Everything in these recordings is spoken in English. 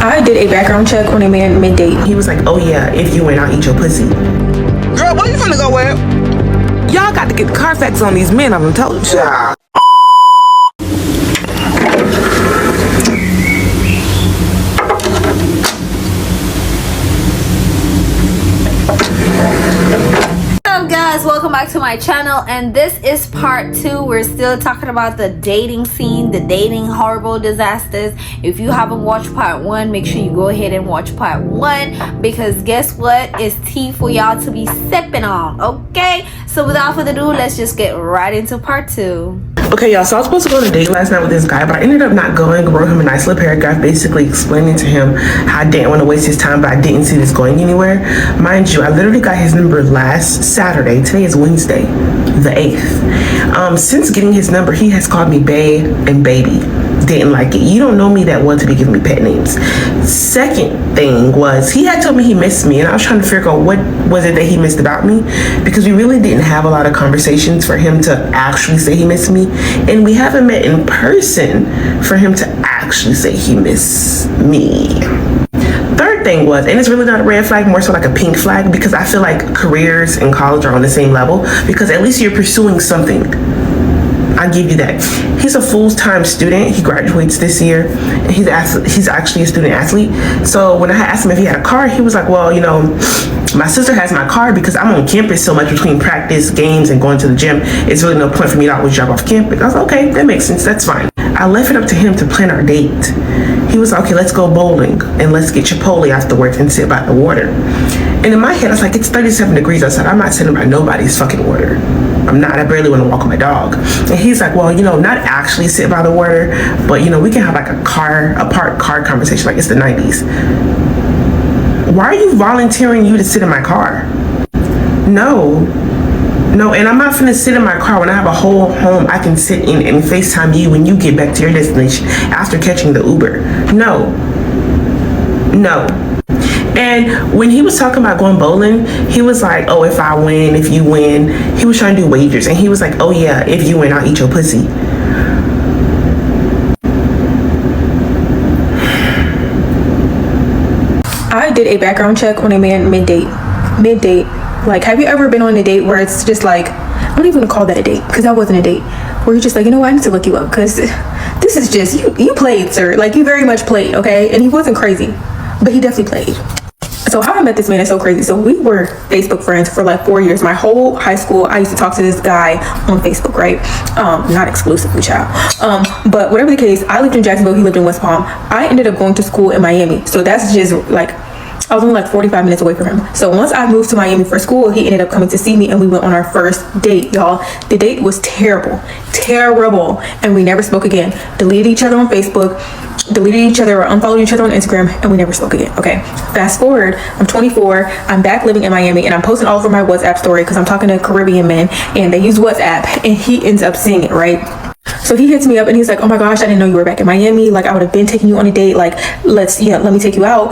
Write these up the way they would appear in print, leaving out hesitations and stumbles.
I did a background check on a man mid-date. He was like, oh yeah, if you win, I'll eat your pussy. Girl, where you finna go with? Y'all got to get the Carfax on these men, I done told you. Yeah. What's up, guys? Welcome back to my channel, and this is part 2. We're still talking about the dating scene, the dating horrible disasters. If you haven't watched part 1, make sure you go ahead and watch part 1, because guess what? It's tea for y'all to be sipping on. Okay, so without further ado, let's just get right into part 2. Okay, y'all, so I was supposed to go on a date last night with this guy, but I ended up not going. Wrote him a nice little paragraph basically explaining to him how I didn't want to waste his time, but I didn't see this going anywhere. Mind you, I literally got his number last Saturday. Today is Wednesday, the 8th. Since getting his number, he has called me babe and baby. Didn't like it. You don't know me that well to be giving me pet names. Second thing was, he had told me he missed me, and I was trying to figure out what was it that he missed about me, because we really didn't have a lot of conversations for him to actually say he missed me, and we haven't met in person for him to actually say he missed me. Third thing was, and it's really not a red flag, more so like a pink flag, because I feel like careers in college are on the same level, because at least you're pursuing something. I'll give you that. He's a full-time student. He graduates this year, and he's actually a student athlete. So when I asked him if he had a car, he was like, well, you know, my sister has my car because I'm on campus so much between practice, games, and going to the gym. It's really no point for me to always drop off campus. I was like, okay, that makes sense. That's fine. I left it up to him to plan our date. He was like, okay, let's go bowling and let's get Chipotle afterwards and sit by the water. And in my head, I was like, it's 37 degrees outside. I'm not sitting by nobody's fucking water. I'm not. I barely want to walk with my dog. And he's like, well, you know, not actually sit by the water, but, you know, we can have like a parked car conversation like it's the 90s. Why are you volunteering you to sit in my car? No, and I'm not finna sit in my car when I have a whole home I can sit in and FaceTime you when you get back to your destination after catching the Uber. No. And when he was talking about going bowling, he was like, oh, if I win, if you win. He was trying to do wagers, and he was like, oh yeah, if you win, I'll eat your pussy. I did a background check on a man mid-date. Like, have you ever been on a date where it's just like, I don't even call that a date, because that wasn't a date, where you're just like, you know what, I need to look you up, because this is just, you played, sir. Like, you very much played, okay? And he wasn't crazy, but he definitely played. So how I met this man is so crazy. So we were Facebook friends for like 4 years. My whole high school, I used to talk to this guy on Facebook, right? Not exclusively, child. But whatever the case, I lived in Jacksonville, he lived in West Palm. I ended up going to school in Miami. So that's just like, I was only like 45 minutes away from him. So once I moved to Miami for school, he ended up coming to see me, and we went on our first date, y'all. The date was terrible, and we never spoke again. Deleted each other on Facebook, deleted each other or unfollowed each other on Instagram, and we never spoke again. Okay, fast forward, I'm 24, I'm back living in Miami, and I'm posting all over my WhatsApp story because I'm talking to Caribbean men, and they use WhatsApp, and he ends up seeing it, right? So he hits me up and he's like, oh my gosh, I didn't know you were back in Miami. Like, I would have been taking you on a date. Like, let me take you out.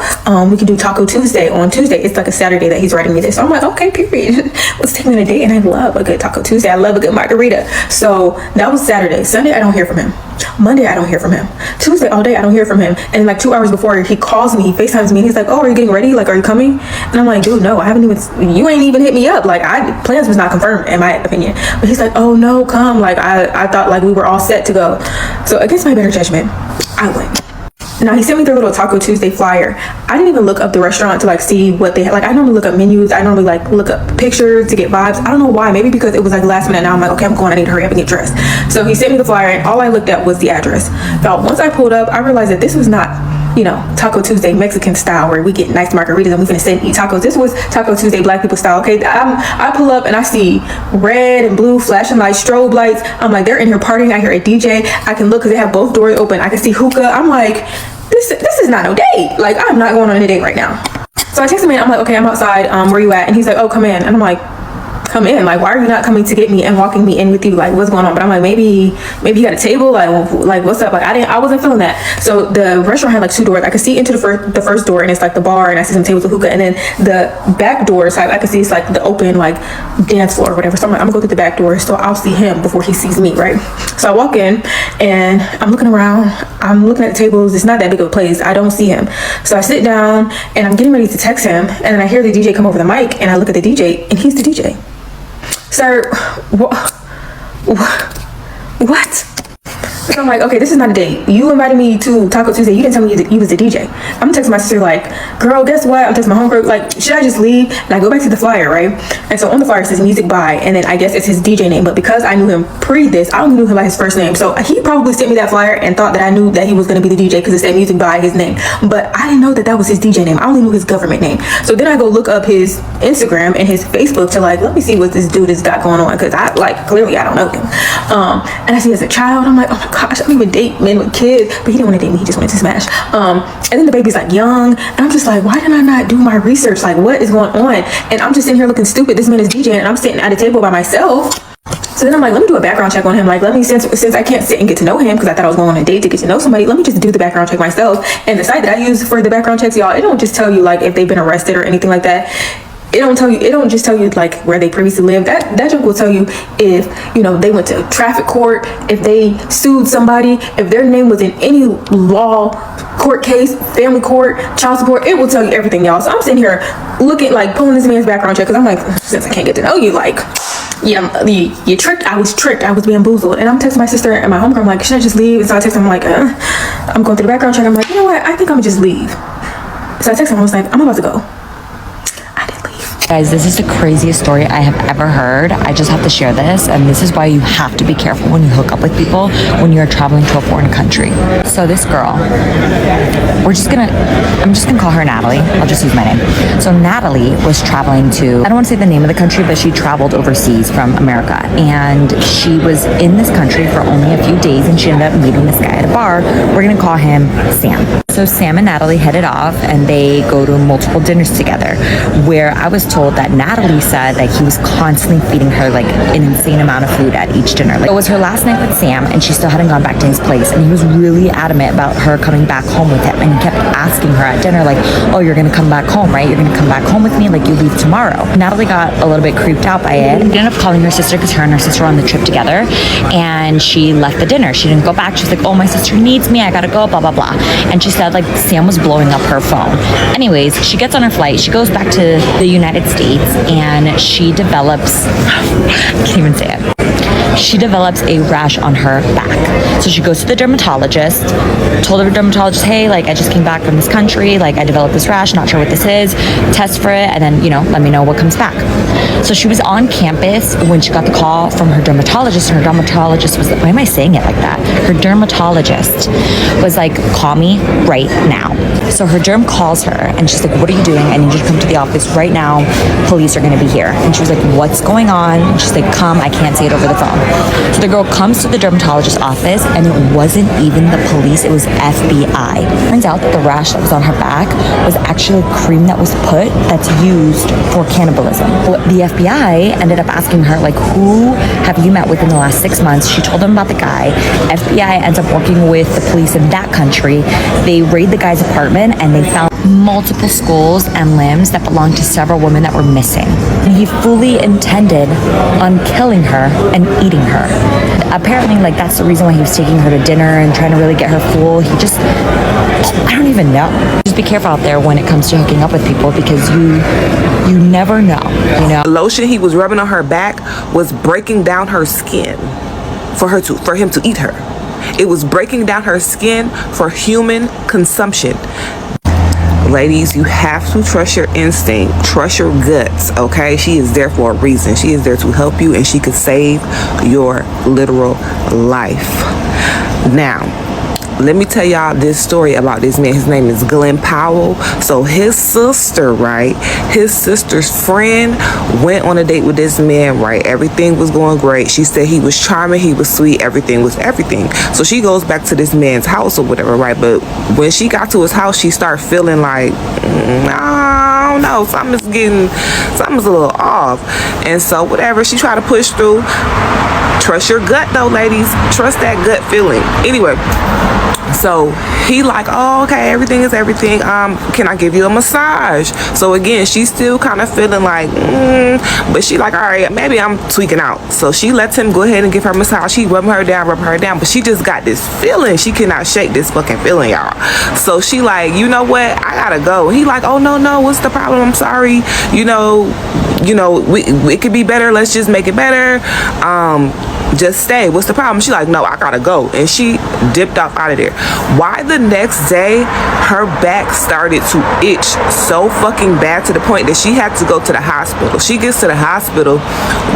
We can do Taco Tuesday on Tuesday. It's like a Saturday that he's writing me this. So I'm like, okay, period. Let's take me on a date. And I love a good Taco Tuesday. I love a good margarita. So that was Saturday. Sunday, I don't hear from him. Monday, I don't hear from him. Tuesday, all day, I don't hear from him. And like 2 hours before, he calls me, he FaceTimes me, and he's like, oh, are you getting ready? Like, are you coming? And I'm like, dude, no, I haven't even, you ain't even hit me up. Like, plans was not confirmed, in my opinion. But he's like, oh no, come. Like, I thought like we were all set to go. So against my better judgment, I went. Now, he sent me their little Taco Tuesday flyer. I didn't even look up the restaurant to like see what they had. Like, I normally look up menus. I normally like look up pictures to get vibes. I don't know why. Maybe because it was like last minute. Now I'm like, okay, I'm going. I need to hurry up and get dressed. So he sent me the flyer, and all I looked at was the address. Now, once I pulled up, I realized that this was not, you know, Taco Tuesday Mexican style where we get nice margaritas and we finna sit and eat tacos. This was Taco Tuesday black people style. Okay, I pull up and I see red and blue flashing lights, strobe lights. I'm like, they're in here partying. I hear a DJ. I can look because they have both doors open. I can see hookah. I'm like, this is not no date. Like, I'm not going on a date right now. So I text him in. I'm like, okay, I'm outside. Where you at? And he's like, oh, come in. And I'm like, come in. Like, why are you not coming to get me and walking me in with you? Like, what's going on? But I'm like, maybe you got a table. Like what's up? Like, I wasn't feeling that. So the restaurant had like 2 doors. I could see into the first door, and it's like the bar, and I see some tables with hookah, and then the back door side I could see it's like the open like dance floor or whatever. So I'm like, I'm gonna go through the back door so I'll see him before he sees me, right? So I walk in and I'm looking around. I'm looking at the tables. It's not that big of a place. I don't see him. So I sit down and I'm getting ready to text him, and then I hear the DJ come over the mic, and I look at the DJ, and he's the DJ. Sir, what? So I'm like, okay, this is not a date. You invited me to Taco Tuesday. You didn't tell me you was the DJ. I'm texting my sister like, girl, guess what? I'm texting my homegirl like, should I just leave? And I go back to the flyer, right? And so on the flyer it says music by, and then I guess it's his DJ name. But because I knew him pre this, I only knew him by his first name. So he probably sent me that flyer and thought that I knew that he was going to be the DJ because it said music by his name. But I didn't know that was his DJ name. I only knew his government name. So then I go look up his Instagram and his Facebook to like, let me see what this dude has got going on, because I like clearly I don't know him. And I see as a child, I'm like, oh my gosh, I don't even date men with kids. But he didn't want to date me, he just wanted to smash. And then the baby's like young, and I'm just like, why did I not do my research? Like, what is going on? And I'm just sitting here looking stupid. This man is DJing and I'm sitting at a table by myself. So then I'm like, let me do a background check on him. Like, let me, since I can't sit and get to know him, because I thought I was going on a date to get to know somebody, let me just do the background check myself. And the site that I use for the background checks, y'all, it don't just tell you like if they've been arrested or anything like that. It don't just tell you like where they previously lived. That joke will tell you if, you know, they went to traffic court, if they sued somebody, if their name was in any law court case, family court, child support. It will tell you everything, y'all. So I'm sitting here looking, like, pulling this man's background check, because I'm like, since I can't get to know you, like, yeah, you tricked. I was tricked. I was bamboozled. And I'm texting my sister and my homegirl, I'm like, should I just leave? And so I text him, I'm like, I'm going through the background check. I'm like, you know what? I think I'm gonna just leave. So I text him, I was like, I'm about to go. Guys, this is the craziest story I have ever heard. I just have to share this, and this is why you have to be careful when you hook up with people when you're traveling to a foreign country. So this girl, I'm just gonna call her Natalie. I'll just use my name. So Natalie was traveling to, I don't want to say the name of the country, but she traveled overseas from America, and she was in this country for only a few days, and she ended up meeting this guy at a bar. We're gonna call him Sam. So Sam and Natalie headed off, and they go to multiple dinners together, where I was told that Natalie said that he was constantly feeding her like an insane amount of food at each dinner. Like, it was her last night with Sam, and she still hadn't gone back to his place, and he was really adamant about her coming back home with him, and he kept asking her at dinner like, oh, you're gonna come back home, right? You're gonna come back home with me, like you leave tomorrow. Natalie got a little bit creeped out by it. She ended up calling her sister, because her and her sister were on the trip together, and she left the dinner. She didn't go back. She's like, oh, my sister needs me, I gotta go, blah blah blah. And she said like Sam was blowing up her phone. Anyways, she gets on her flight, she goes back to the United States, and she develops, I can't even say it. She develops a rash on her back. So she goes to the dermatologist, told her dermatologist, hey, like I just came back from this country, like I developed this rash, not sure what this is, test for it, and then, you know, let me know what comes back. So she was on campus when she got the call from her dermatologist, and her dermatologist was like, why am I saying it like that? Her dermatologist was like, call me right now. So her derm calls her, and she's like, what are you doing? I need you to come to the office right now. Police are gonna be here. And she was like, what's going on? And she's like, come, I can't say it over the phone. So the girl comes to the dermatologist's office, and it wasn't even the police, it was FBI. Turns out that the rash that was on her back was actually a cream that was put that's used for cannibalism. Well, the FBI ended up asking her, like, who have you met with in the last 6 months? She told them about the guy. FBI ends up working with the police in that country. They raid the guy's apartment, and they found multiple skulls and limbs that belonged to several women that were missing. And he fully intended on killing her and eating her. Apparently, like, that's the reason why he was taking her to dinner and trying to really get her full. He just, I don't even know. Just be careful out there when it comes to hooking up with people, because you never know, you know. The lotion he was rubbing on her back was breaking down her skin for him to eat her. It was breaking down her skin for human consumption. Ladies, you have to trust your instinct, trust your guts, okay? She is there for a reason. She is there to help you, and she could save your literal life. Now, let me tell y'all this story about this man. His name is Glenn Powell. So his sister, right? His sister's friend went on a date with this man, right? Everything was going great. She said he was charming, he was sweet, everything was everything. So she goes back to this man's house or whatever, right? But when she got to his house, she started feeling like, I I don't know, something's a little off. And so whatever, she tried to push through. Trust your gut though, ladies. Trust that gut feeling. Anyway, so he like, oh, okay, everything is everything. Can I give you a massage? So again, she's still kind of feeling like, but she like, all right, maybe I'm tweaking out. So she lets him go ahead and give her a massage. She rubbing her down, but she just got this feeling. She cannot shake this fucking feeling, y'all. So she like, you know what? I gotta go. He like, oh no, what's the problem? I'm sorry. You know, it could be better. Let's just make it better. Just stay. What's the problem? She like, no, I gotta go. And she dipped off out of there. Why the next day her back started to itch so fucking bad to the point that she had to go to the hospital. She gets to the hospital.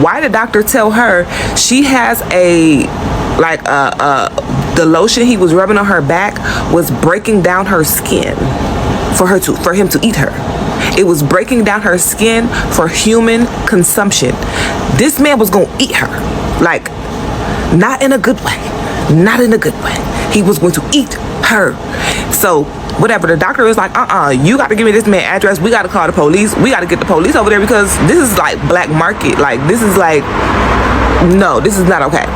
Why did the doctor tell her she has the lotion he was rubbing on her back was breaking down her skin for him to eat her. It was breaking down her skin for human consumption. This man was gonna eat her. Like, not in a good way. Not in a good way. He was going to eat her. So, whatever. The doctor is like, you got to give me this man's address. We got to call the police. We got to get the police over there because this is like black market. Like, this is like, no, this is not okay.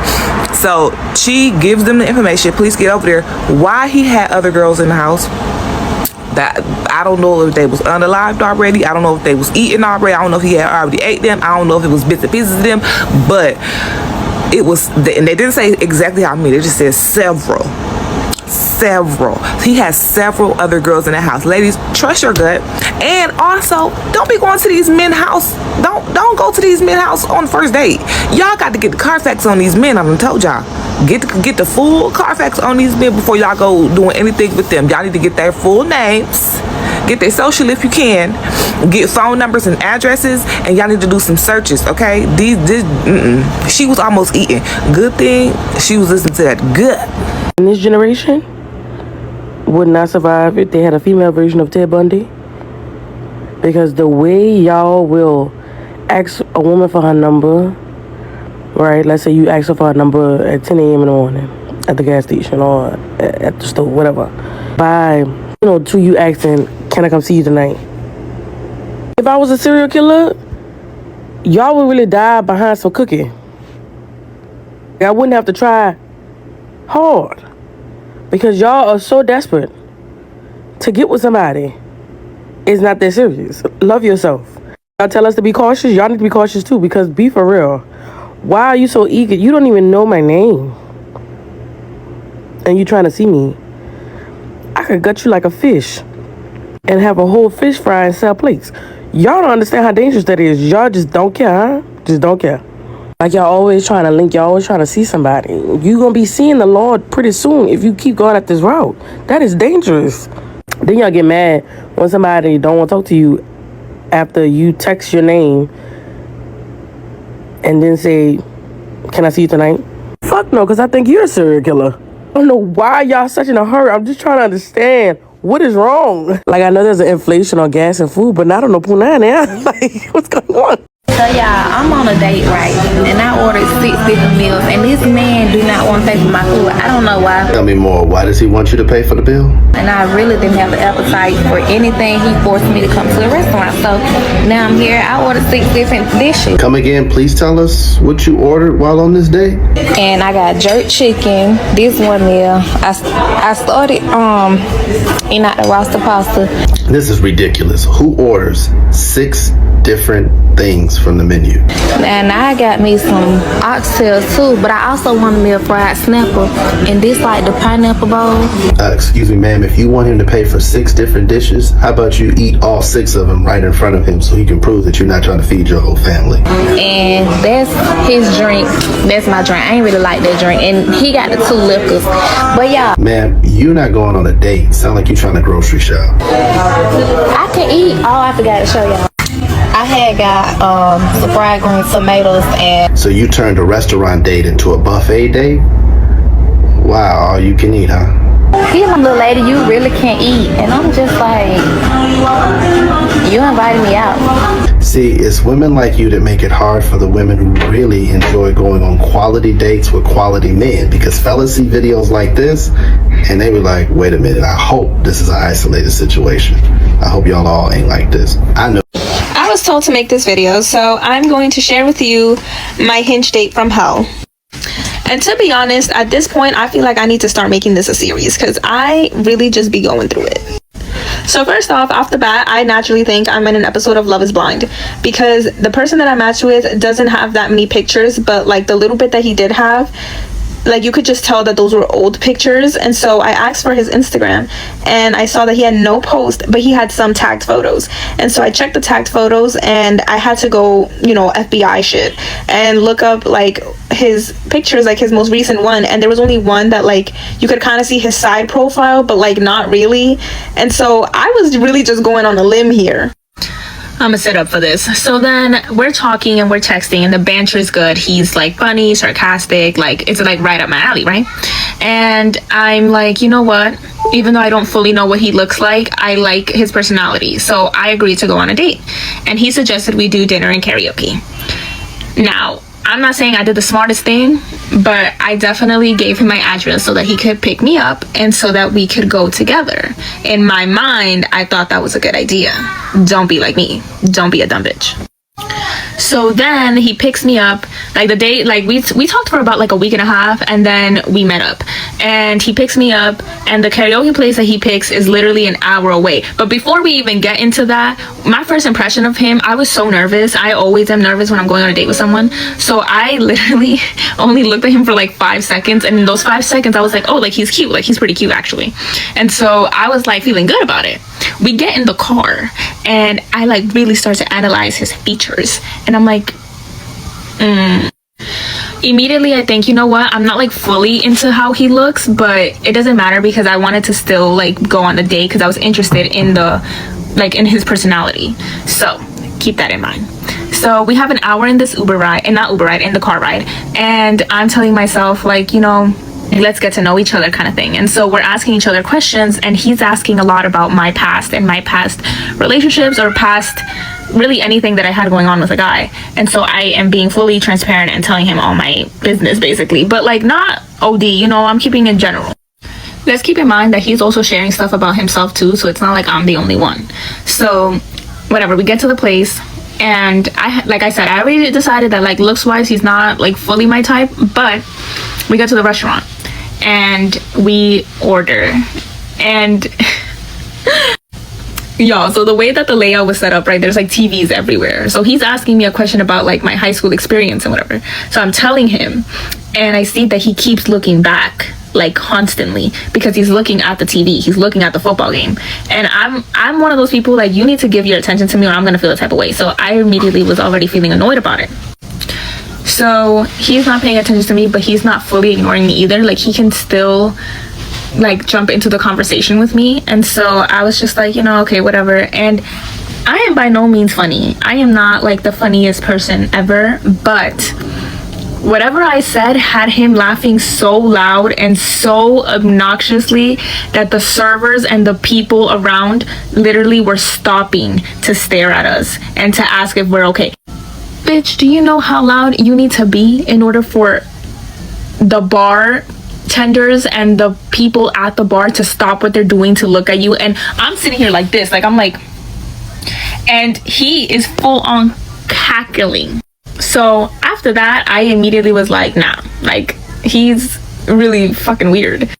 So, she gives them the information. Police get over there. Why he had other girls in the house? That I don't know if they was unalived already. I don't know if they was eaten already. I don't know if he had already ate them. I don't know if it was bits and pieces of them. But it was, and they didn't say exactly how many. They just said several. He has several other girls in the house. Ladies, trust your gut. And also, don't be going to these men's house. Don't go to these men's house on the first date. Y'all got to get the Carfax on these men. I done told y'all. Get the full Carfax on these men before y'all go doing anything with them. Y'all need to get their full names. Get their social if you can. Get phone numbers and addresses, and y'all need to do some searches, okay? She was almost eating. Good thing she was listening to that gut. In this generation, would not survive if they had a female version of Ted Bundy. Because the way y'all will ask a woman for her number, right? Let's say you ask her for her number at 10 a.m. in the morning at the gas station or at the store, whatever. To you asking, can I come see you tonight? If I was a serial killer, y'all would really die behind some cooking. I wouldn't have to try hard because y'all are so desperate to get with somebody. It's not that serious. Love yourself. Y'all tell us to be cautious. Y'all need to be cautious too, because be for real. Why are you so eager? You don't even know my name. And you trying to see me. I could gut you like a fish and have a whole fish fry and sell plates. Y'all don't understand how dangerous that is. Y'all just don't care, huh? Just don't care. Like y'all always trying to link, y'all always trying to see somebody. You gonna be seeing the Lord pretty soon if you keep going at this route. That is dangerous. Then y'all get mad when somebody don't want to talk to you after you text your name and then say, can I see you tonight? Fuck no, because I think you're a serial killer. I don't know why y'all such in a hurry. I'm just trying to understand what is wrong. Like, I know there's an inflation on gas and food, but not on the punani now. Like, what's going on? So y'all, I'm on a date, right? And I ordered 6 different meals, and this man do not want to pay for my food. I don't know why. Tell me more. Why does he want you to pay for the bill? And I really didn't have the appetite for anything. He forced me to come to a restaurant. So now I'm here. I ordered 6 different dishes. Come again, please tell us what you ordered while on this date. And I got jerk chicken, this one meal. I started the roasted pasta. This is ridiculous. Who orders 6 different things from the menu? And I got me some oxtails too, but I also wanted me a fried snapper. And this like the pineapple bowl. Excuse me, ma'am, if you want him to pay for 6 different dishes, how about you eat all 6 of them right in front of him so he can prove that you're not trying to feed your whole family? And that's his drink. That's my drink. I ain't really like that drink. And he got the 2 liquors. But yeah. Ma'am, you're not going on a date. Sound like you're trying to grocery shop. I can eat. Oh, I forgot to show y'all. I had got some fried green tomatoes and... So you turned a restaurant date into a buffet date? Wow, all you can eat, huh? He's a little lady, you really can't eat. And I'm just like, you invited me out. See, it's women like you that make it hard for the women who really enjoy going on quality dates with quality men. Because fellas see videos like this, And they were like, wait a minute, I hope this is an isolated situation. I hope y'all all ain't like this. I know. I was told to make this video, so I'm going to share with you my Hinge date from hell. And to be honest, at this point, I feel like I need to start making this a series because I really just be going through it. So first off the bat, I naturally think I'm in an episode of Love is Blind because the person that I matched with doesn't have that many pictures, but like the little bit that he did have, like you could just tell that those were old pictures. And so I asked for his Instagram and I saw that he had no post, but he had some tagged photos. And so I checked the tagged photos and I had to go, you know, FBI shit and look up like his pictures, like his most recent one, and there was only one that like you could kind of see his side profile, but like not really. And so I was really just going on a limb here. I'm gonna sit up for this. So then we're talking and we're texting and the banter is good. He's like funny, sarcastic, like it's like right up my alley, right? And I'm like, you know what? Even though I don't fully know what he looks like, I like his personality. So I agreed to go on a date. And he suggested we do dinner and karaoke. Now, I'm not saying I did the smartest thing, but I definitely gave him my address so that he could pick me up and so that we could go together. In my mind, I thought that was a good idea. Don't be like me. Don't be a dumb bitch. So then he picks me up, like the day, like we talked for about like a week and a half and then we met up and he picks me up and the karaoke place that he picks is literally an hour away. But before we even get into that, my first impression of him, I was so nervous. I always am nervous when I'm going on a date with someone. So I literally only looked at him for like 5 seconds, and in those 5 seconds I was like, oh, like he's cute, like he's pretty cute actually. And so I was like feeling good about it. We get in the car and I like really start to analyze his features and I'm like, Immediately I think, you know what, I'm not like fully into how he looks, but it doesn't matter because I wanted to still like go on the date because I was interested in the like in his personality. So keep that in mind. So we have an hour in this Uber ride, and not Uber ride, in the car ride, and I'm telling myself like, you know, let's get to know each other kind of thing. And so we're asking each other questions and he's asking a lot about my past and my past relationships or past really anything that I had going on with a guy. And so I am being fully transparent and telling him all my business basically, but like not OD, you know, I'm keeping it general. Let's keep in mind that he's also sharing stuff about himself too, so it's not like I'm the only one. So whatever, we get to the place and like I said, I already decided that like looks wise he's not like fully my type, but we get to the restaurant and we order and y'all, so the way that the layout was set up, right, there's like TVs everywhere. So he's asking me a question about like my high school experience and whatever. So I'm telling him and I see that he keeps looking back like constantly because he's looking at the TV, he's looking at the football game. And I'm one of those people like, you need to give your attention to me or I'm gonna feel the type of way. So I immediately was already feeling annoyed about it. So he's not paying attention to me, but he's not fully ignoring me either. Like he can still like jump into the conversation with me. And so I was just like, you know, okay, whatever. And I am by no means funny. I am not like the funniest person ever, but whatever I said had him laughing so loud and so obnoxiously that the servers and the people around literally were stopping to stare at us and to ask if we're okay. Bitch, do you know how loud you need to be in order for the bartenders and the people at the bar to stop what they're doing to look at you? And I'm sitting here like this, like I'm like, and he is full on cackling. So after that, I immediately was like, nah, like he's really fucking weird.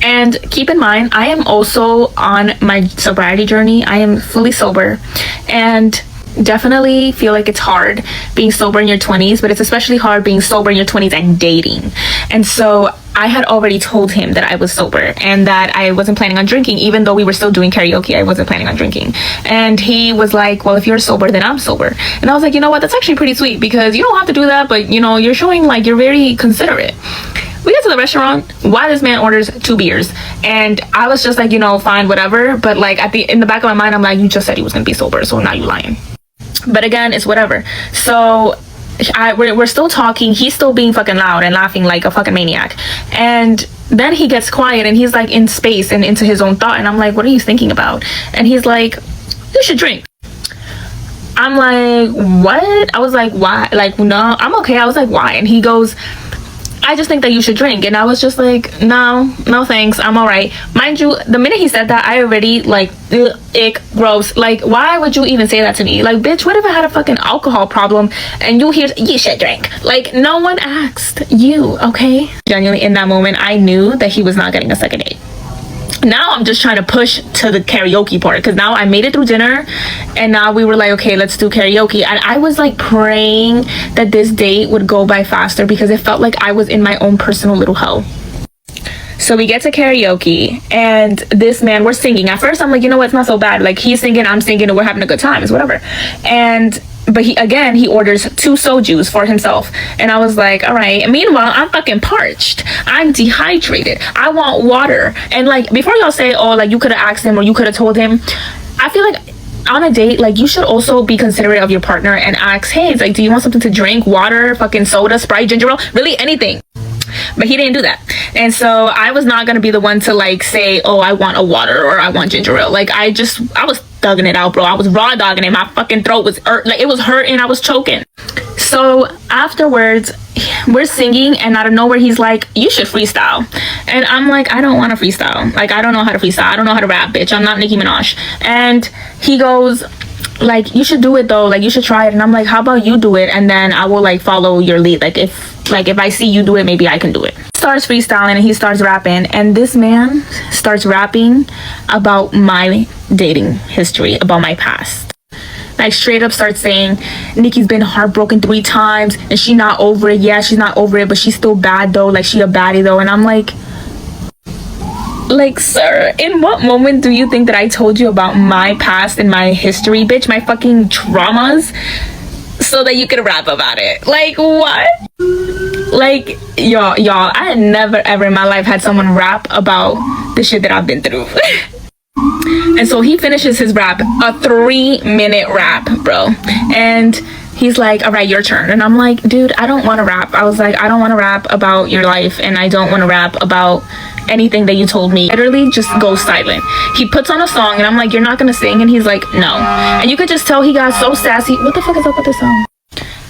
And keep in mind, I am also on my sobriety journey. I am fully sober and definitely feel like it's hard being sober in your 20s, but it's especially hard being sober in your 20s and dating. And so I had already told him that I was sober and that I wasn't planning on drinking. Even though we were still doing karaoke, I wasn't planning on drinking. And he was like, well, if you're sober, then I'm sober. And I was like, you know what, that's actually pretty sweet because you don't have to do that, but you know, you're showing like you're very considerate. We get to the restaurant, why this man orders 2 beers, and I was just like, you know, fine, whatever. But like in the back of my mind, I'm like, you just said he was gonna be sober, so now you lying. But again, it's whatever. So we're still talking, he's still being fucking loud and laughing like a fucking maniac. And then he gets quiet and he's like in space and into his own thought, and I'm like, what are you thinking about? And he's like, you should drink. I'm like, what? I was like, why? Like, no, I'm okay. I was like, why? And he goes, I just think that you should drink. And I was just like, no thanks, I'm all right. Mind you, the minute he said that, I already like, ick, gross. Like, why would you even say that to me? Like, bitch, what if I had a fucking alcohol problem and you should drink? Like, no one asked you, okay? Genuinely, in that moment, I knew that he was not getting a second date. Now I'm just trying to push to the karaoke part, because now I made it through dinner and now we were like, okay, let's do karaoke. And I was like praying that this date would go by faster, because it felt like I was in my own personal little hell. So we get to karaoke and this man, we're singing. At first I'm like, you know what, it's not so bad. Like, he's singing, I'm singing, and we're having a good time. It's whatever. But he orders 2 sojus for himself. And I was like, all right. And meanwhile, I'm fucking parched. I'm dehydrated. I want water. And like, before y'all say, oh, like you could have asked him or you could have told him, I feel like on a date, like, you should also be considerate of your partner and ask, hey, it's like, do you want something to drink? Water, fucking soda, Sprite, ginger ale, really anything. But he didn't do that. And so I was not going to be the one to like say, oh, I want a water or I want ginger ale. Like, I was thugging it out, bro. I was raw dogging it. My fucking throat was like, it was hurting. I was choking. So afterwards, we're singing and out of nowhere he's like, you should freestyle. And I'm like, I don't want to freestyle. Like, I don't know how to freestyle. I don't know how to rap, bitch. I'm not Nicki Minaj. And he goes, like, you should do it though. Like, you should try it. And I'm like, how about you do it and then I will like follow your lead. Like if I see you do it, maybe I can do it. Starts freestyling and he starts rapping, and this man starts rapping about my dating history, about my past. Like, straight up starts saying, Nikki's been heartbroken 3 times and she not over it. Yeah, she's not over it, but she's still bad though. Like, she a baddie though. And I'm like, sir, in what moment do you think that I told you about my past and my history, bitch? My fucking traumas, so that you could rap about it? Like, what? Like, y'all, I had never ever in my life had someone rap about the shit that I've been through. And so he finishes his rap, a 3-minute rap, bro. And he's like, all right, your turn. And I'm like, dude, I don't want to rap. I was like, I don't want to rap about your life, and I don't want to rap about anything that you told me. Literally just go silent. He puts on a song and I'm like, you're not gonna sing? And he's like, no. And you could just tell he got so sassy. What the fuck is up with this song?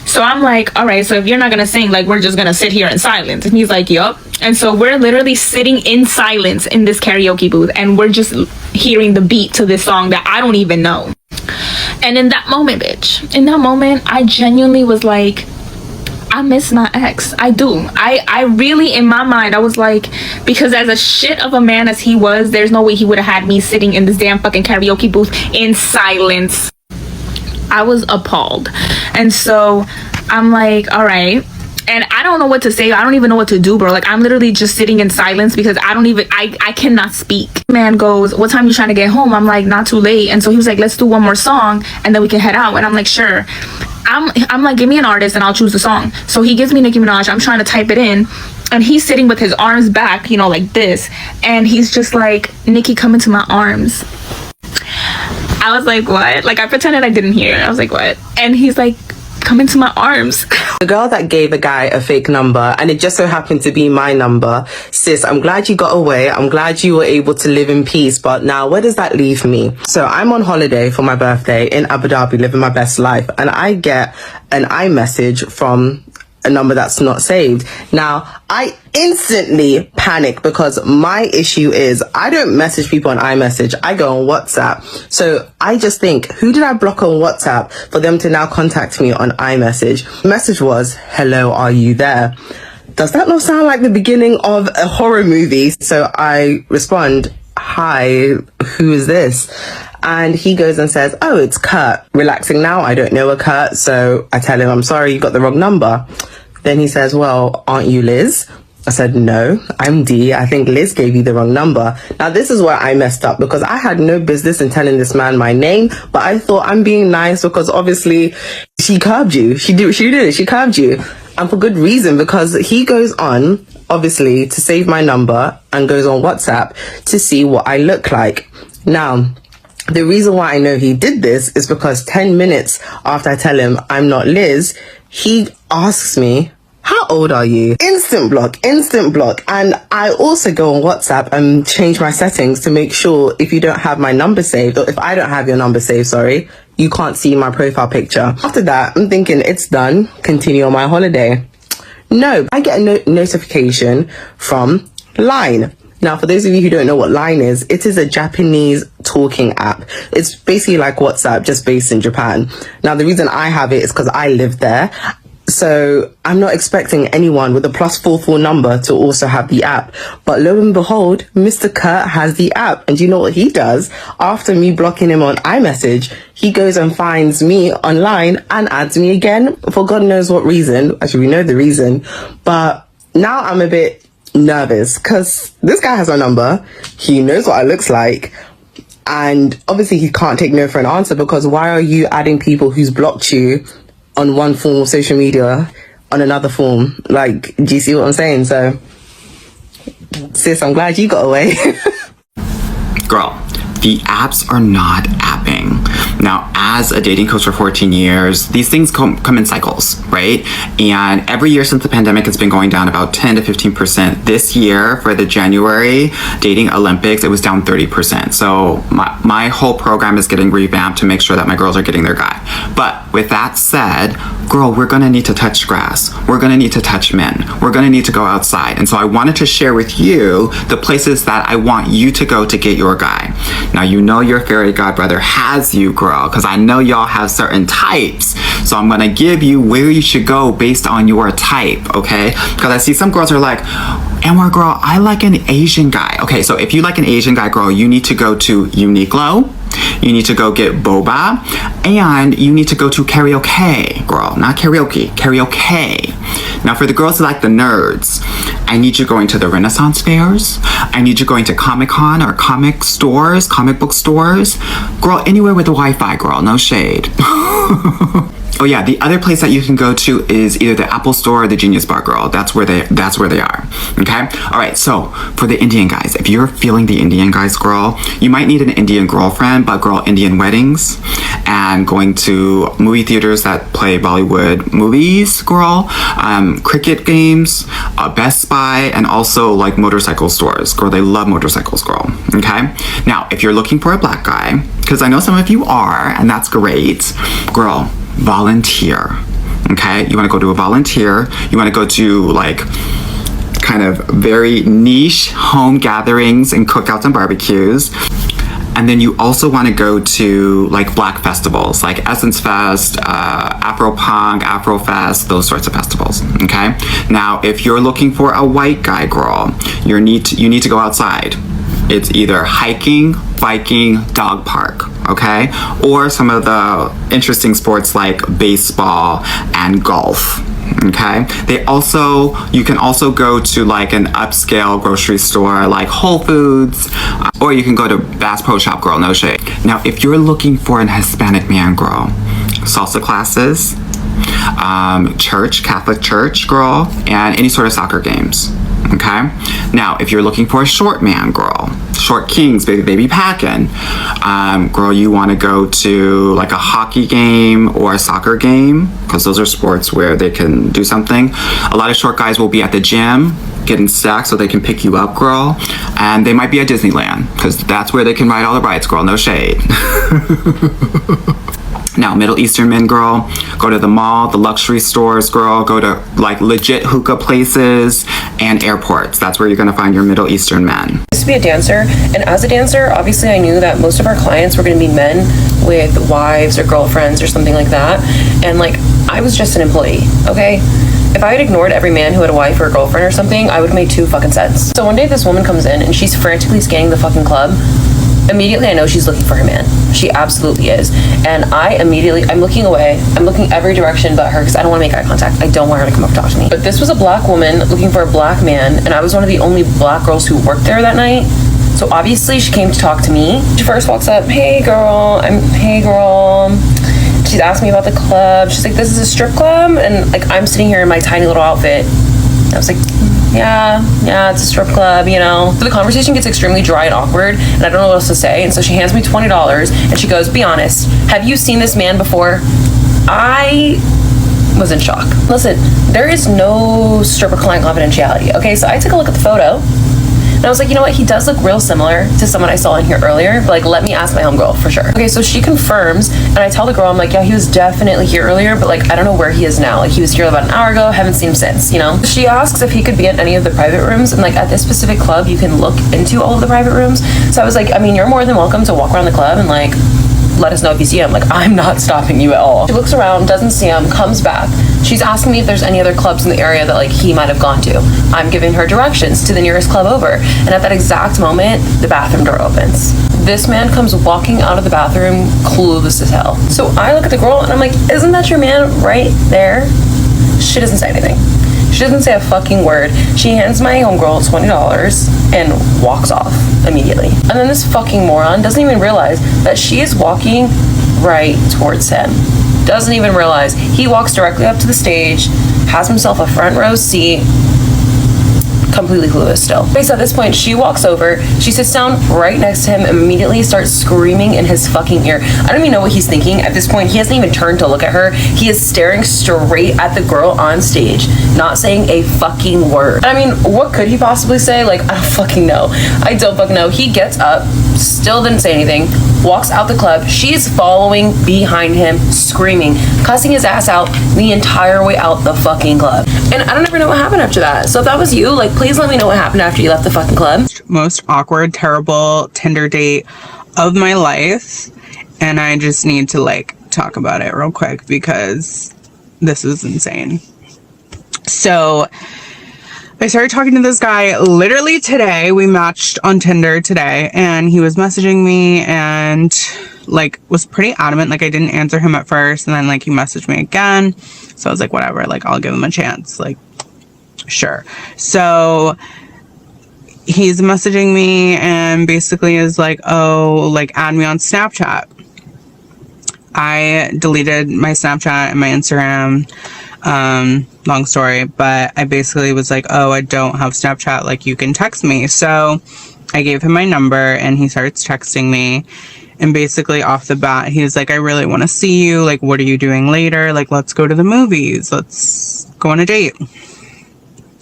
So I'm like, all right, so if you're not gonna sing, like, we're just gonna sit here in silence. And he's like, yup. And so we're literally sitting in silence in this karaoke booth, and we're just hearing the beat to this song that I don't even know. And in that moment, bitch, in that moment, I genuinely was like, I miss my ex. I do. I really, in my mind, I was like, because as a shit of a man as he was, there's no way he would have had me sitting in this damn fucking karaoke booth in silence. I was appalled. And so I'm like, all right. And I don't know what to say. I don't even know what to do, bro. Like, I'm literally just sitting in silence because I cannot speak. Man goes, what time you trying to get home? I'm like, not too late. And so he was like, let's do one more song and then we can head out. And I'm like, sure. I'm like, give me an artist and I'll choose the song. So he gives me Nicki Minaj. I'm trying to type it in. And he's sitting with his arms back, you know, like this. And he's just like, Nicki, come into my arms. I was like, what? Like, I pretended I didn't hear. I was like, what? And he's like, come into my arms. The girl that gave a guy a fake number, and it just so happened to be my number. Sis, I'm glad you got away. I'm glad you were able to live in peace. But now, where does that leave me? So I'm on holiday for my birthday in Abu Dhabi, living my best life. And I get an iMessage from a number that's not saved. Now, I instantly panic because my issue is I don't message people on iMessage. I go on WhatsApp. So I just think, who did I block on WhatsApp for them to now contact me on iMessage? The message was, hello, are you there? Does that not sound like the beginning of a horror movie? So I respond, hi, who is this? And he goes and says, oh, it's Kurt. Relaxing now, I don't know a Kurt. So I tell him, I'm sorry, you got the wrong number. Then he says, well, aren't you Liz? I said, no, I'm D. I think Liz gave you the wrong number. Now, this is where I messed up because I had no business in telling this man my name, but I thought I'm being nice because obviously she curbed you. She did it. She curbed you. And for good reason, because he goes on, obviously, to save my number and goes on WhatsApp to see what I look like. Now, the reason why I know he did this is because 10 minutes after I tell him I'm not Liz, he asks me, how old are you? Instant block. And I also go on WhatsApp and change my settings to make sure if you don't have my number saved, or if I don't have your number saved, sorry, you can't see my profile picture. After that, I'm thinking it's done. Continue on my holiday. No, I get a notification from Line. Now, for those of you who don't know what Line is, it is a Japanese talking app. It's basically like WhatsApp, just based in Japan. Now, the reason I have it is because I live there. So I'm not expecting anyone with a +44 number to also have the app. But lo and behold, Mr. Kurt has the app. And do you know what he does? After me blocking him on iMessage, he goes and finds me online and adds me again for God knows what reason. Actually, we know the reason. But now I'm a bit nervous because this guy has my number. He knows what I looks like. And obviously he can't take no for an answer, because why are you adding people who's blocked you on one form of social media on another form? Like, do you see what I'm saying? So, sis, I'm glad you got away. Girl, the apps are not apping. Now, as a dating coach for 14 years, these things come in cycles, right? And every year since the pandemic, it's been going down about 10 to 15%. This year, for the January dating Olympics, it was down 30%. So my whole program is getting revamped to make sure that my girls are getting their guy. But with that said, girl, we're gonna need to touch grass. We're gonna need to touch men. We're gonna need to go outside. And so I wanted to share with you the places that I want you to go to get your guy. Now, you know your fairy godbrother has you, girl, because I know y'all have certain types. So I'm gonna give you where you should go based on your type, okay? Because I see some girls are like, Anwar, girl, I like an Asian guy. Okay, so if you like an Asian guy, girl, you need to go to Uniqlo. You need to go get boba, and you need to go to karaoke, girl. Not karaoke, karaoke. Now, for the girls who like the nerds, I need you going to the Renaissance fairs. I need you going to Comic-Con or comic stores, comic book stores. Girl, anywhere with the Wi-Fi, girl, no shade. Oh yeah, the other place that you can go to is either the Apple Store or the Genius Bar, girl. That's where they are. Okay? All right, so for the Indian guys, if you're feeling the Indian guys, girl, you might need an Indian girlfriend, but girl, Indian weddings and going to movie theaters that play Bollywood movies, girl, cricket games, Best Buy, and also like motorcycle stores. Girl, they love motorcycles, girl. Okay? Now, if you're looking for a black guy, because I know some of you are, and that's great, girl, volunteer. Okay, you want to go to a volunteer, you want to go to like kind of very niche home gatherings and cookouts and barbecues. And then you also want to go to like black festivals like Essence Fest, Afro Punk, Afro Fest, those sorts of festivals. Okay, now if you're looking for a white guy, girl, you need to go outside. It's either hiking, biking, dog park, okay? Or some of the interesting sports like baseball and golf, okay? You can also go to like an upscale grocery store like Whole Foods, or you can go to Bass Pro Shop, girl, no shade. Now, if you're looking for an Hispanic man, girl, salsa classes, church, Catholic church, girl, and any sort of soccer games. Okay, now if you're looking for a short man, girl, short kings, baby packing, girl, you want to go to like a hockey game or a soccer game, because those are sports where they can do something. A lot of short guys will be at the gym getting stacked so they can pick you up, girl, and they might be at Disneyland because that's where they can ride all the rides, girl, no shade. Now, Middle Eastern men, girl, go to the mall, the luxury stores, girl, go to like legit hookah places and airports. That's where you're gonna find your Middle Eastern men. I used to be a dancer, and as a dancer, obviously I knew that most of our clients were gonna be men with wives or girlfriends or something like that. And like, I was just an employee, okay? If I had ignored every man who had a wife or a girlfriend or something, I would have made 2 fucking cents. So one day this woman comes in and she's frantically scanning the fucking club. Immediately I know she's looking for her man. She absolutely is. And I'm looking away. I'm looking every direction but her because I don't want to make eye contact. I don't want her to come up and talk to me. But this was a black woman looking for a black man, and I was one of the only black girls who worked there that night. So obviously she came to talk to me. She first walks up, hey girl. She's asked me about the club. She's like, this is a strip club? And like, I'm sitting here in my tiny little outfit. I was like, yeah, it's a strip club, you know. So the conversation gets extremely dry and awkward, and I don't know what else to say. And so she hands me $20, and she goes, be honest, have you seen this man before? I was in shock. Listen, there is no stripper client confidentiality, okay? So I took a look at the photo. And I was like, you know what, he does look real similar to someone I saw in here earlier, but like, let me ask my homegirl for sure. Okay, so she confirms, and I tell the girl, I'm like, yeah, he was definitely here earlier, but like, I don't know where he is now. Like, he was here about an hour ago, haven't seen him since, you know? She asks if he could be at any of the private rooms, and like, at this specific club, you can look into all of the private rooms. So I was like, I mean, you're more than welcome to walk around the club and like, let us know if you see him. Like, I'm not stopping you at all. She looks around, doesn't see him, comes back. She's asking me if there's any other clubs in the area that like he might have gone to. I'm giving her directions to the nearest club over. And at that exact moment, the bathroom door opens. This man comes walking out of the bathroom, clueless as hell. So I look at the girl and I'm like, isn't that your man right there? She doesn't say anything. She doesn't say a fucking word. She hands my homegirl $20 and walks off immediately. And then this fucking moron doesn't even realize that she is walking right towards him. Doesn't even realize. He walks directly up to the stage, has himself a front row seat, completely clueless still. Okay, so at this point, she walks over, she sits down right next to him, immediately starts screaming in his fucking ear. I don't even know what he's thinking. At this point, he hasn't even turned to look at her. He is staring straight at the girl on stage, not saying a fucking word. I mean, what could he possibly say? Like, I don't fucking know. I don't fucking know. He gets up, still didn't say anything, walks out the club. She's following behind him, screaming, cussing his ass out the entire way out the fucking club. And I don't ever know what happened after that. So if that was you, like, please let me know what happened after you left the fucking club. Most awkward, terrible Tinder date of my life. And I just need to like talk about it real quick because this is insane. So I started talking to this guy literally today. We matched on Tinder today and he was messaging me and like was pretty adamant. Like I didn't answer him at first and then like he messaged me again. So I was like, whatever, like I'll give him a chance. Like, sure. So he's messaging me and basically is like, oh, like add me on Snapchat. I deleted my Snapchat and my Instagram. Long story, but I basically was like, oh, I don't have Snapchat, like you can text me. So I gave him my number and he starts texting me. And basically off the bat, he was like, I really want to see you. Like, what are you doing later? Like, let's go to the movies. Let's go on a date.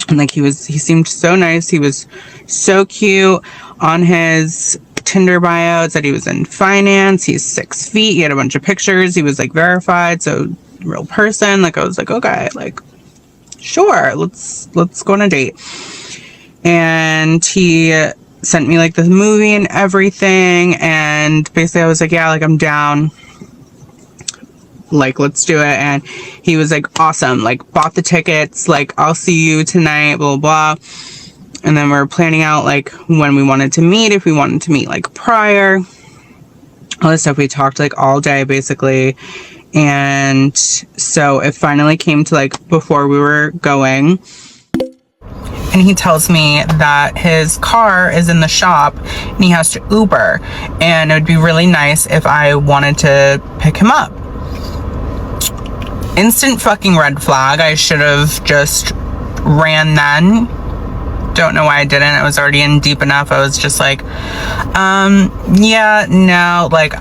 And like, he seemed so nice. He was so cute. On his Tinder bio, it said he was in finance. He's 6 feet. He had a bunch of pictures. He was like verified. So real person. Like, I was like, okay, like, sure, let's go on a date. And he sent me like this movie and everything, and basically I was like, yeah, like I'm down, like let's do it. And he was like, awesome, like bought the tickets, like I'll see you tonight, blah blah blah. And then we were planning out like when we wanted to meet, if we wanted to meet like prior, all this stuff. We talked like all day basically. And so it finally came to like before we were going, and he tells me that his car is in the shop and he has to Uber, and it would be really nice if I wanted to pick him up. Instant fucking red flag. I should have just ran then. Don't know why I didn't. I was already in deep enough. I was just like, yeah, no, like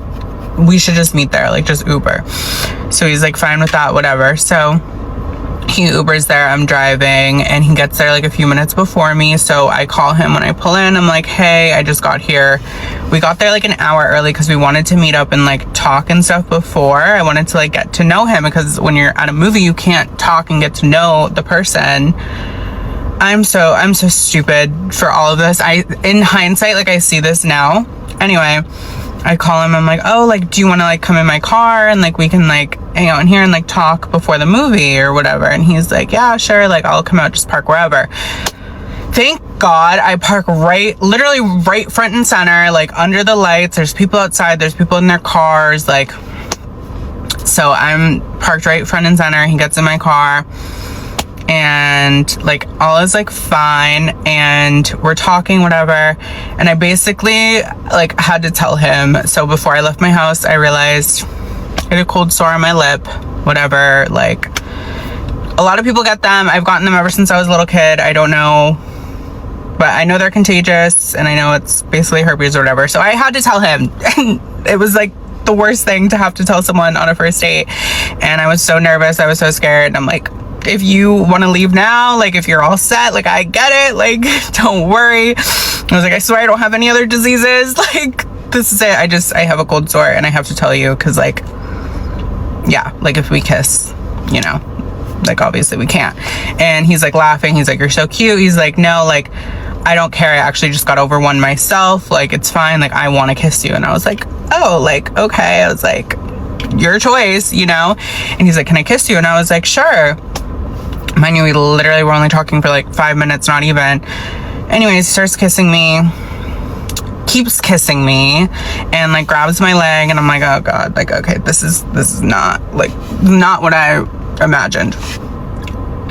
we should just meet there, like just Uber. So he's like fine with that, whatever. So he Ubers there, I'm driving, and he gets there like a few minutes before me. So I call him when I pull in. I'm like, hey, I just got here. We got there like an hour early because we wanted to meet up and like talk and stuff before. I wanted to like get to know him, because when you're at a movie you can't talk and get to know the person. I'm so stupid for all of this. In hindsight, like I see this now. Anyway, I call him, I'm like, oh, like, do you want to like come in my car and like we can like hang out in here and like talk before the movie or whatever? And he's like, yeah, sure, like I'll come out, just park wherever. Thank God I park literally right front and center, like under the lights. There's people outside, there's people in their cars, like, so I'm parked right front and center. He gets in my car and like all is like fine, and we're talking whatever, and I basically like had to tell him. So before I left my house, I realized I had a cold sore on my lip, whatever. Like a lot of people get them. I've gotten them ever since I was a little kid. I don't know, but I know they're contagious, and I know it's basically herpes or whatever. So I had to tell him. It was like the worst thing to have to tell someone on a first date, and I was so nervous, I was so scared, and I'm like, if you want to leave now, like, if you're all set, like, I get it, like, don't worry. I was like, I swear I don't have any other diseases, like, this is it. I have a cold sore and I have to tell you, because, like, yeah, like, if we kiss, you know, like, obviously we can't. And he's like laughing, he's like, you're so cute. He's like, no, like, I don't care, I actually just got over one myself, like, it's fine, like, I want to kiss you. And I was like, oh, like, okay. I was like, your choice, you know. And he's like, can I kiss you? And I was like, sure. Mind you, we literally were only talking for like 5 minutes, not even. Anyways, he starts kissing me, keeps kissing me, and like grabs my leg, and I'm like, oh god, like, okay, this is not, like, not what I imagined.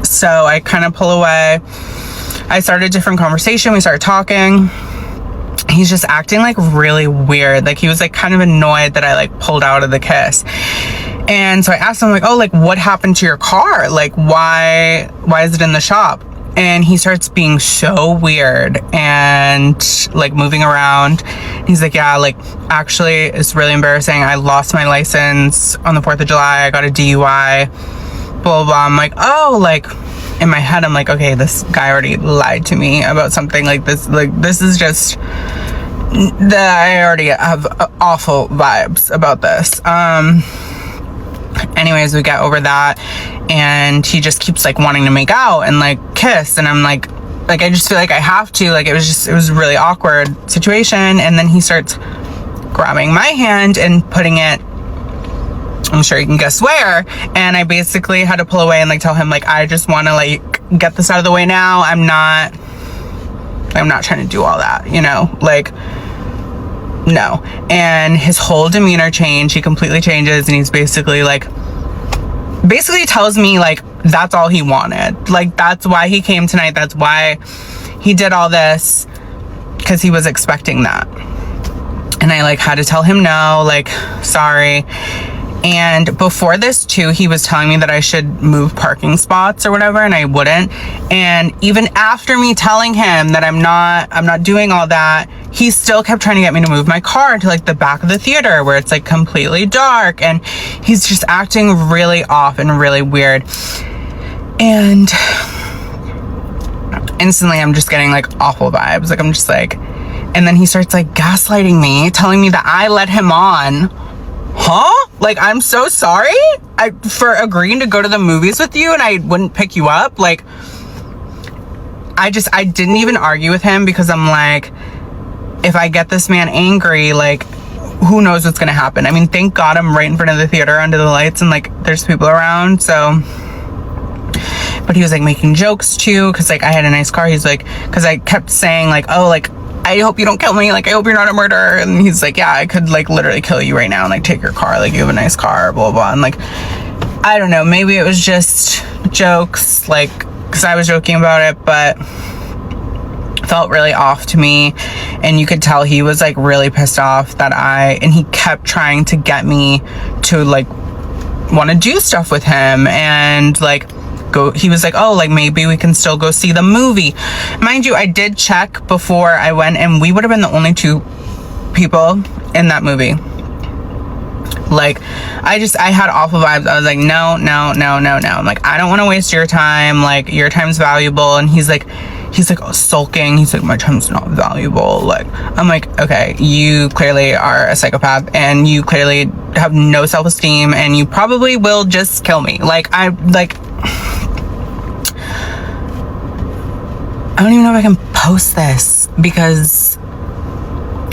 So I kind of pull away. I started a different conversation. We started talking. He's just acting like really weird. Like, he was like kind of annoyed that I like pulled out of the kiss. And so I asked him, like, oh, like, what happened to your car? Like, why is it in the shop? And he starts being so weird and like moving around. He's like, yeah, like, actually, it's really embarrassing. I lost my license on the 4th of July. I got a DUI, blah, blah, blah. I'm like, oh, like, in my head, I'm like, okay, this guy already lied to me about something like this. Like, this is just, I already have awful vibes about this. Anyways, we get over that, and he just keeps like wanting to make out and like kiss, and I'm like, I just feel like I have to, like, it was a really awkward situation. And then he starts grabbing my hand and putting it, I'm sure you can guess where, and I basically had to pull away and like tell him, like, I just want to like get this out of the way now. I'm not trying to do all that, you know, like, no. And his whole demeanor changed. He completely changes, and he's basically tells me like that's all he wanted, like, that's why he came tonight, that's why he did all this, because he was expecting that. And I like had to tell him no, like, sorry. And before this too, he was telling me that I should move parking spots or whatever, and I wouldn't. And even after me telling him that I'm not doing all that, he still kept trying to get me to move my car to like the back of the theater where it's like completely dark, and he's just acting really off and really weird. And instantly I'm just getting like awful vibes. Like, I'm just like, and then he starts like gaslighting me, telling me that I led him on. Huh? Like, I'm so sorry for agreeing to go to the movies with you and I wouldn't pick you up. Like, I didn't even argue with him, because I'm like, if I get this man angry, like, who knows what's gonna happen. I mean, thank God I'm right in front of the theater under the lights and like there's people around, so. But he was like making jokes too, because like I had a nice car. He's like, because I kept saying like, oh, like, I hope you don't kill me, like, I hope you're not a murderer. And he's like, yeah, I could like literally kill you right now and like take your car, like, you have a nice car, blah, blah. And like, I don't know, maybe it was just jokes, like, because I was joking about it, but felt really off to me. And you could tell he was like really pissed off that and he kept trying to get me to like want to do stuff with him, and like he was like, oh, like, maybe we can still go see the movie. Mind you, I did check before I went, and we would have been the only 2 people in that movie. Like, I had awful vibes. I was like, no. I'm like, I don't want to waste your time. Like, your time's valuable. And he's like sulking. He's like, my time's not valuable. Like, I'm like, okay, you clearly are a psychopath, and you clearly have no self-esteem, and you probably will just kill me. Like, I don't even know if I can post this, because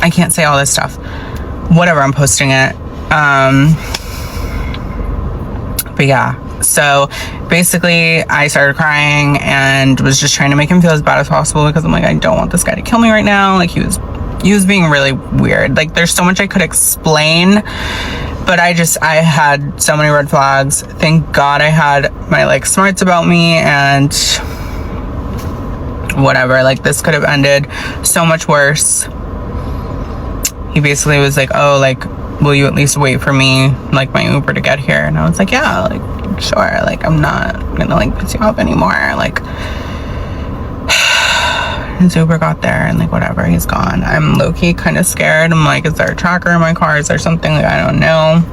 I can't say all this stuff. Whatever, I'm posting it. But yeah, so basically I started crying and was just trying to make him feel as bad as possible, because I'm like, I don't want this guy to kill me right now. Like, he was being really weird. Like, there's so much I could explain, but I had so many red flags. Thank God I had my like smarts about me, and whatever, like, this could have ended so much worse. He basically was like, oh, like, will you at least wait for me, like, my Uber to get here? And I was like, yeah, like, sure, like, I'm not gonna like piss you off anymore. Like, his Uber got there, and like, whatever, he's gone. I'm low-key kind of scared. I'm like, is there a tracker in my car? Is there something? Like, I don't know.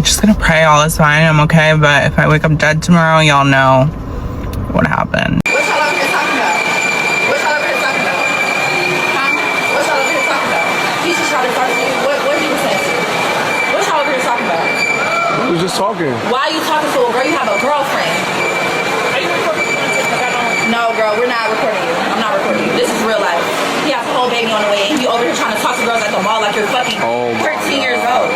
just gonna pray all is fine. I'm okay, but if I wake up dead tomorrow, y'all know what happened. What y'all over here talking about? What y'all over here talking about? Huh? What y'all over here talking about? He's just trying to talk to you. What he was saying to you? What y'all over here talking about? We was just talking. Why are you talking to a girl? You have a girlfriend. Are you recording me? No, girl, we're not recording you. I'm not recording you. This is real life. He has a whole baby on the way, and you over here trying to talk to girls at the mall like you're fucking 13 years old.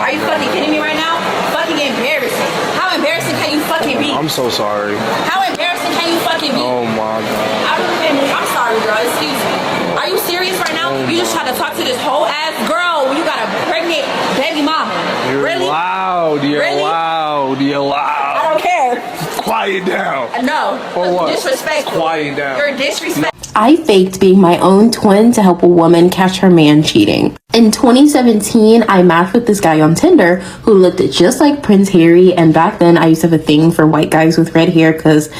Are you fucking kidding me right now? Fucking embarrassing. How embarrassing can you fucking be? I'm so sorry. How embarrassing can you fucking be? Oh my god. I'm sorry, girl. Excuse me. Are you serious right now? You just tried to talk to this whole ass girl when you got a pregnant baby mama. You're Really? loud. You're Really? loud. You're loud. I don't care. Quiet down. No. For what? Disrespectful. Quiet down. You're disrespectful. I faked being my own twin to help a woman catch her man cheating. In 2017, I matched with this guy on Tinder who looked just like Prince Harry, and back then I used to have a thing for white guys with red hair because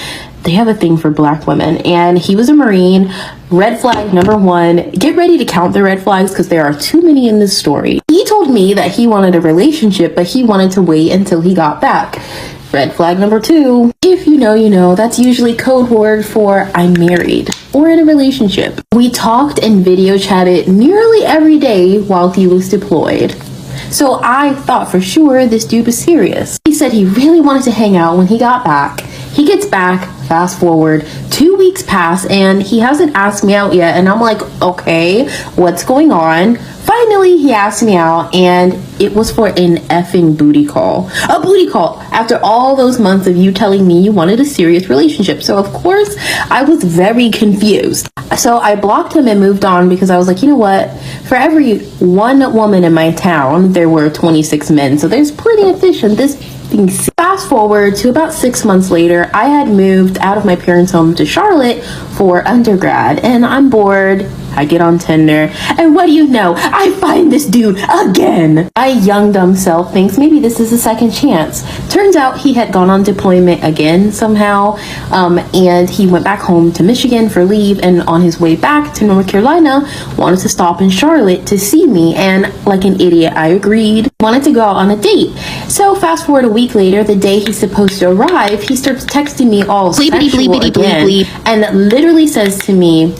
they have a thing for black women, and he was a Marine. Red flag number one. Get ready to count the red flags because there are too many in this story. He told me that he wanted a relationship, but he wanted to wait until he got back. Red flag number two. If you know, you know. That's usually code word for I'm married or in a relationship. We talked and video chatted nearly every day while he was deployed. So I thought for sure this dude was serious. He said he really wanted to hang out when he got back. He gets back, fast forward, 2 weeks pass, and he hasn't asked me out yet. And I'm like, okay, what's going on? Finally, he asked me out, and it was for an effing booty call. A booty call after all those months of you telling me you wanted a serious relationship. So of course, I was very confused. So I blocked him and moved on because I was like, you know what? For every one woman in my town, there were 26 men. So there's plenty of fish in this thing. Fast forward to about 6 months later, I had moved out of my parents' home to Charlotte for undergrad, and I'm bored. I get on Tinder, and what do you know? I find this dude again. My young dumb self thinks maybe this is a second chance. Turns out he had gone on deployment again somehow, and he went back home to Michigan for leave, and on his way back to North Carolina, wanted to stop in Charlotte to see me, and like an idiot, I agreed. Wanted to go out on a date. So fast forward a week later, the day he's supposed to arrive, he starts texting me all sexual again, and literally says to me,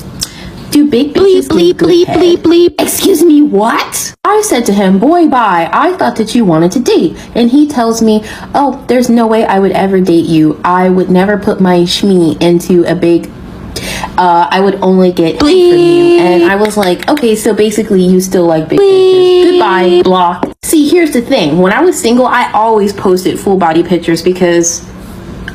do big bitches bleep, bleep, bleep, bleep. Excuse me, what? I said to him, boy, bye. I thought that you wanted to date. And he tells me, oh, there's no way I would ever date you. I would never put my shmee into a big, I would only get from you. And I was like, okay, so basically you still like big bitches. Goodbye, block. See, here's the thing. When I was single, I always posted full body pictures because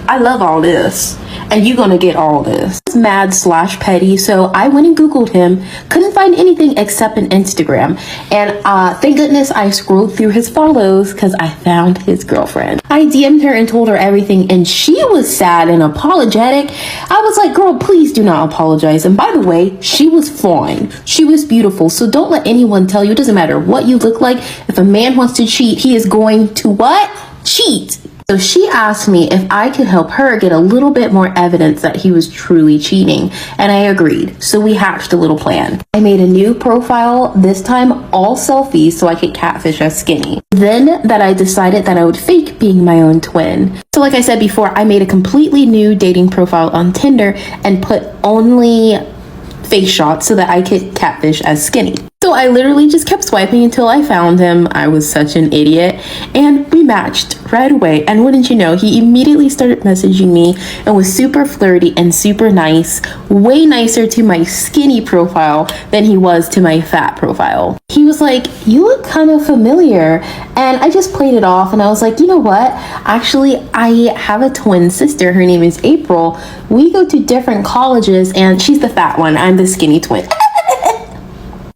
I love all this. And you're gonna get all this. Mad / petty, so I went and Googled him. Couldn't find anything except an Instagram. And thank goodness I scrolled through his follows because I found his girlfriend. I DM'd her and told her everything, and she was sad and apologetic. I was like, girl, please do not apologize. And by the way, she was fine. She was beautiful. So don't let anyone tell you, it doesn't matter what you look like. If a man wants to cheat, he is going to what? Cheat. So she asked me if I could help her get a little bit more evidence that he was truly cheating, and I agreed. So we hatched a little plan. I made a new profile, this time all selfies so I could catfish as Skinny. Then that I decided that I would fake being my own twin. So like I said before, I made a completely new dating profile on Tinder and put only face shots so that I could catfish as Skinny. So I literally just kept swiping until I found him. I was such an idiot, and we matched right away. And wouldn't you know, he immediately started messaging me and was super flirty and super nice, way nicer to my skinny profile than he was to my fat profile. He was like, you look kind of familiar, and I just played it off, and I was like, you know what, actually I have a twin sister. Her name is April. We go to different colleges, and she's the fat one, I'm the skinny twin.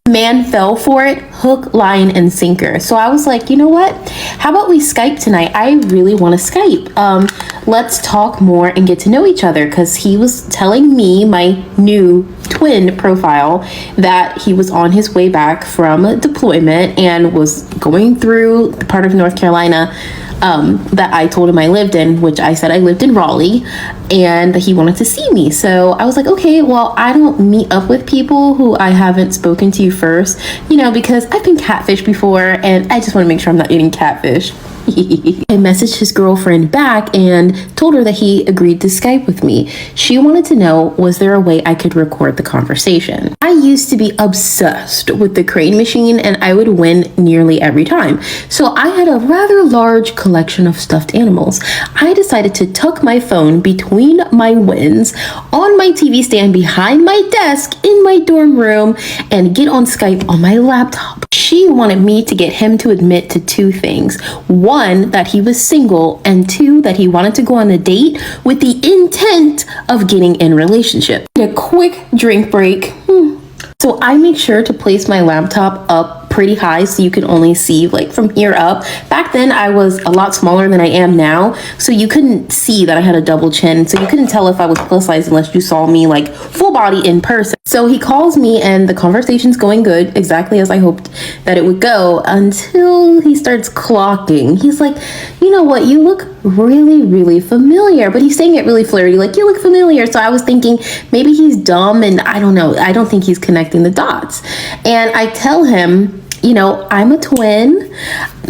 Man fell for it, hook, line, and sinker. So I was like, you know what? How about we Skype tonight? I really want to Skype. Let's talk more and get to know each other, because he was telling me, my new twin profile, that he was on his way back from deployment and was going through the part of North Carolina that I told him I lived in, which I said I lived in Raleigh, and he wanted to see me. So I was like, okay, well, I don't meet up with people who I haven't spoken to first, you know, because I've been catfished before, and I just want to make sure I'm not eating catfish. I messaged his girlfriend back and told her that he agreed to Skype with me. She wanted to know, was there a way I could record the conversation? I used to be obsessed with the crane machine and I would win nearly every time. So I had a rather large collection of stuffed animals. I decided to tuck my phone between my wins on my TV stand behind my desk in my dorm room and get on Skype on my laptop. She wanted me to get him to admit to two things. One, that he was single, and two, that he wanted to go on a date with the intent of getting in a relationship. A quick drink break. So I make sure to place my laptop up pretty high so you can only see like from here up. Back then I was a lot smaller than I am now, so you couldn't see that I had a double chin, so you couldn't tell if I was plus size unless you saw me like full body in person. So he calls me and the conversation's going good, exactly as I hoped that it would go, until he starts clocking. He's like, you know what, you look really familiar, but he's saying it really flirty, like, you look familiar. So I was thinking maybe he's dumb and I don't know, I don't think he's connecting the dots. And I tell him, you know, I'm a twin.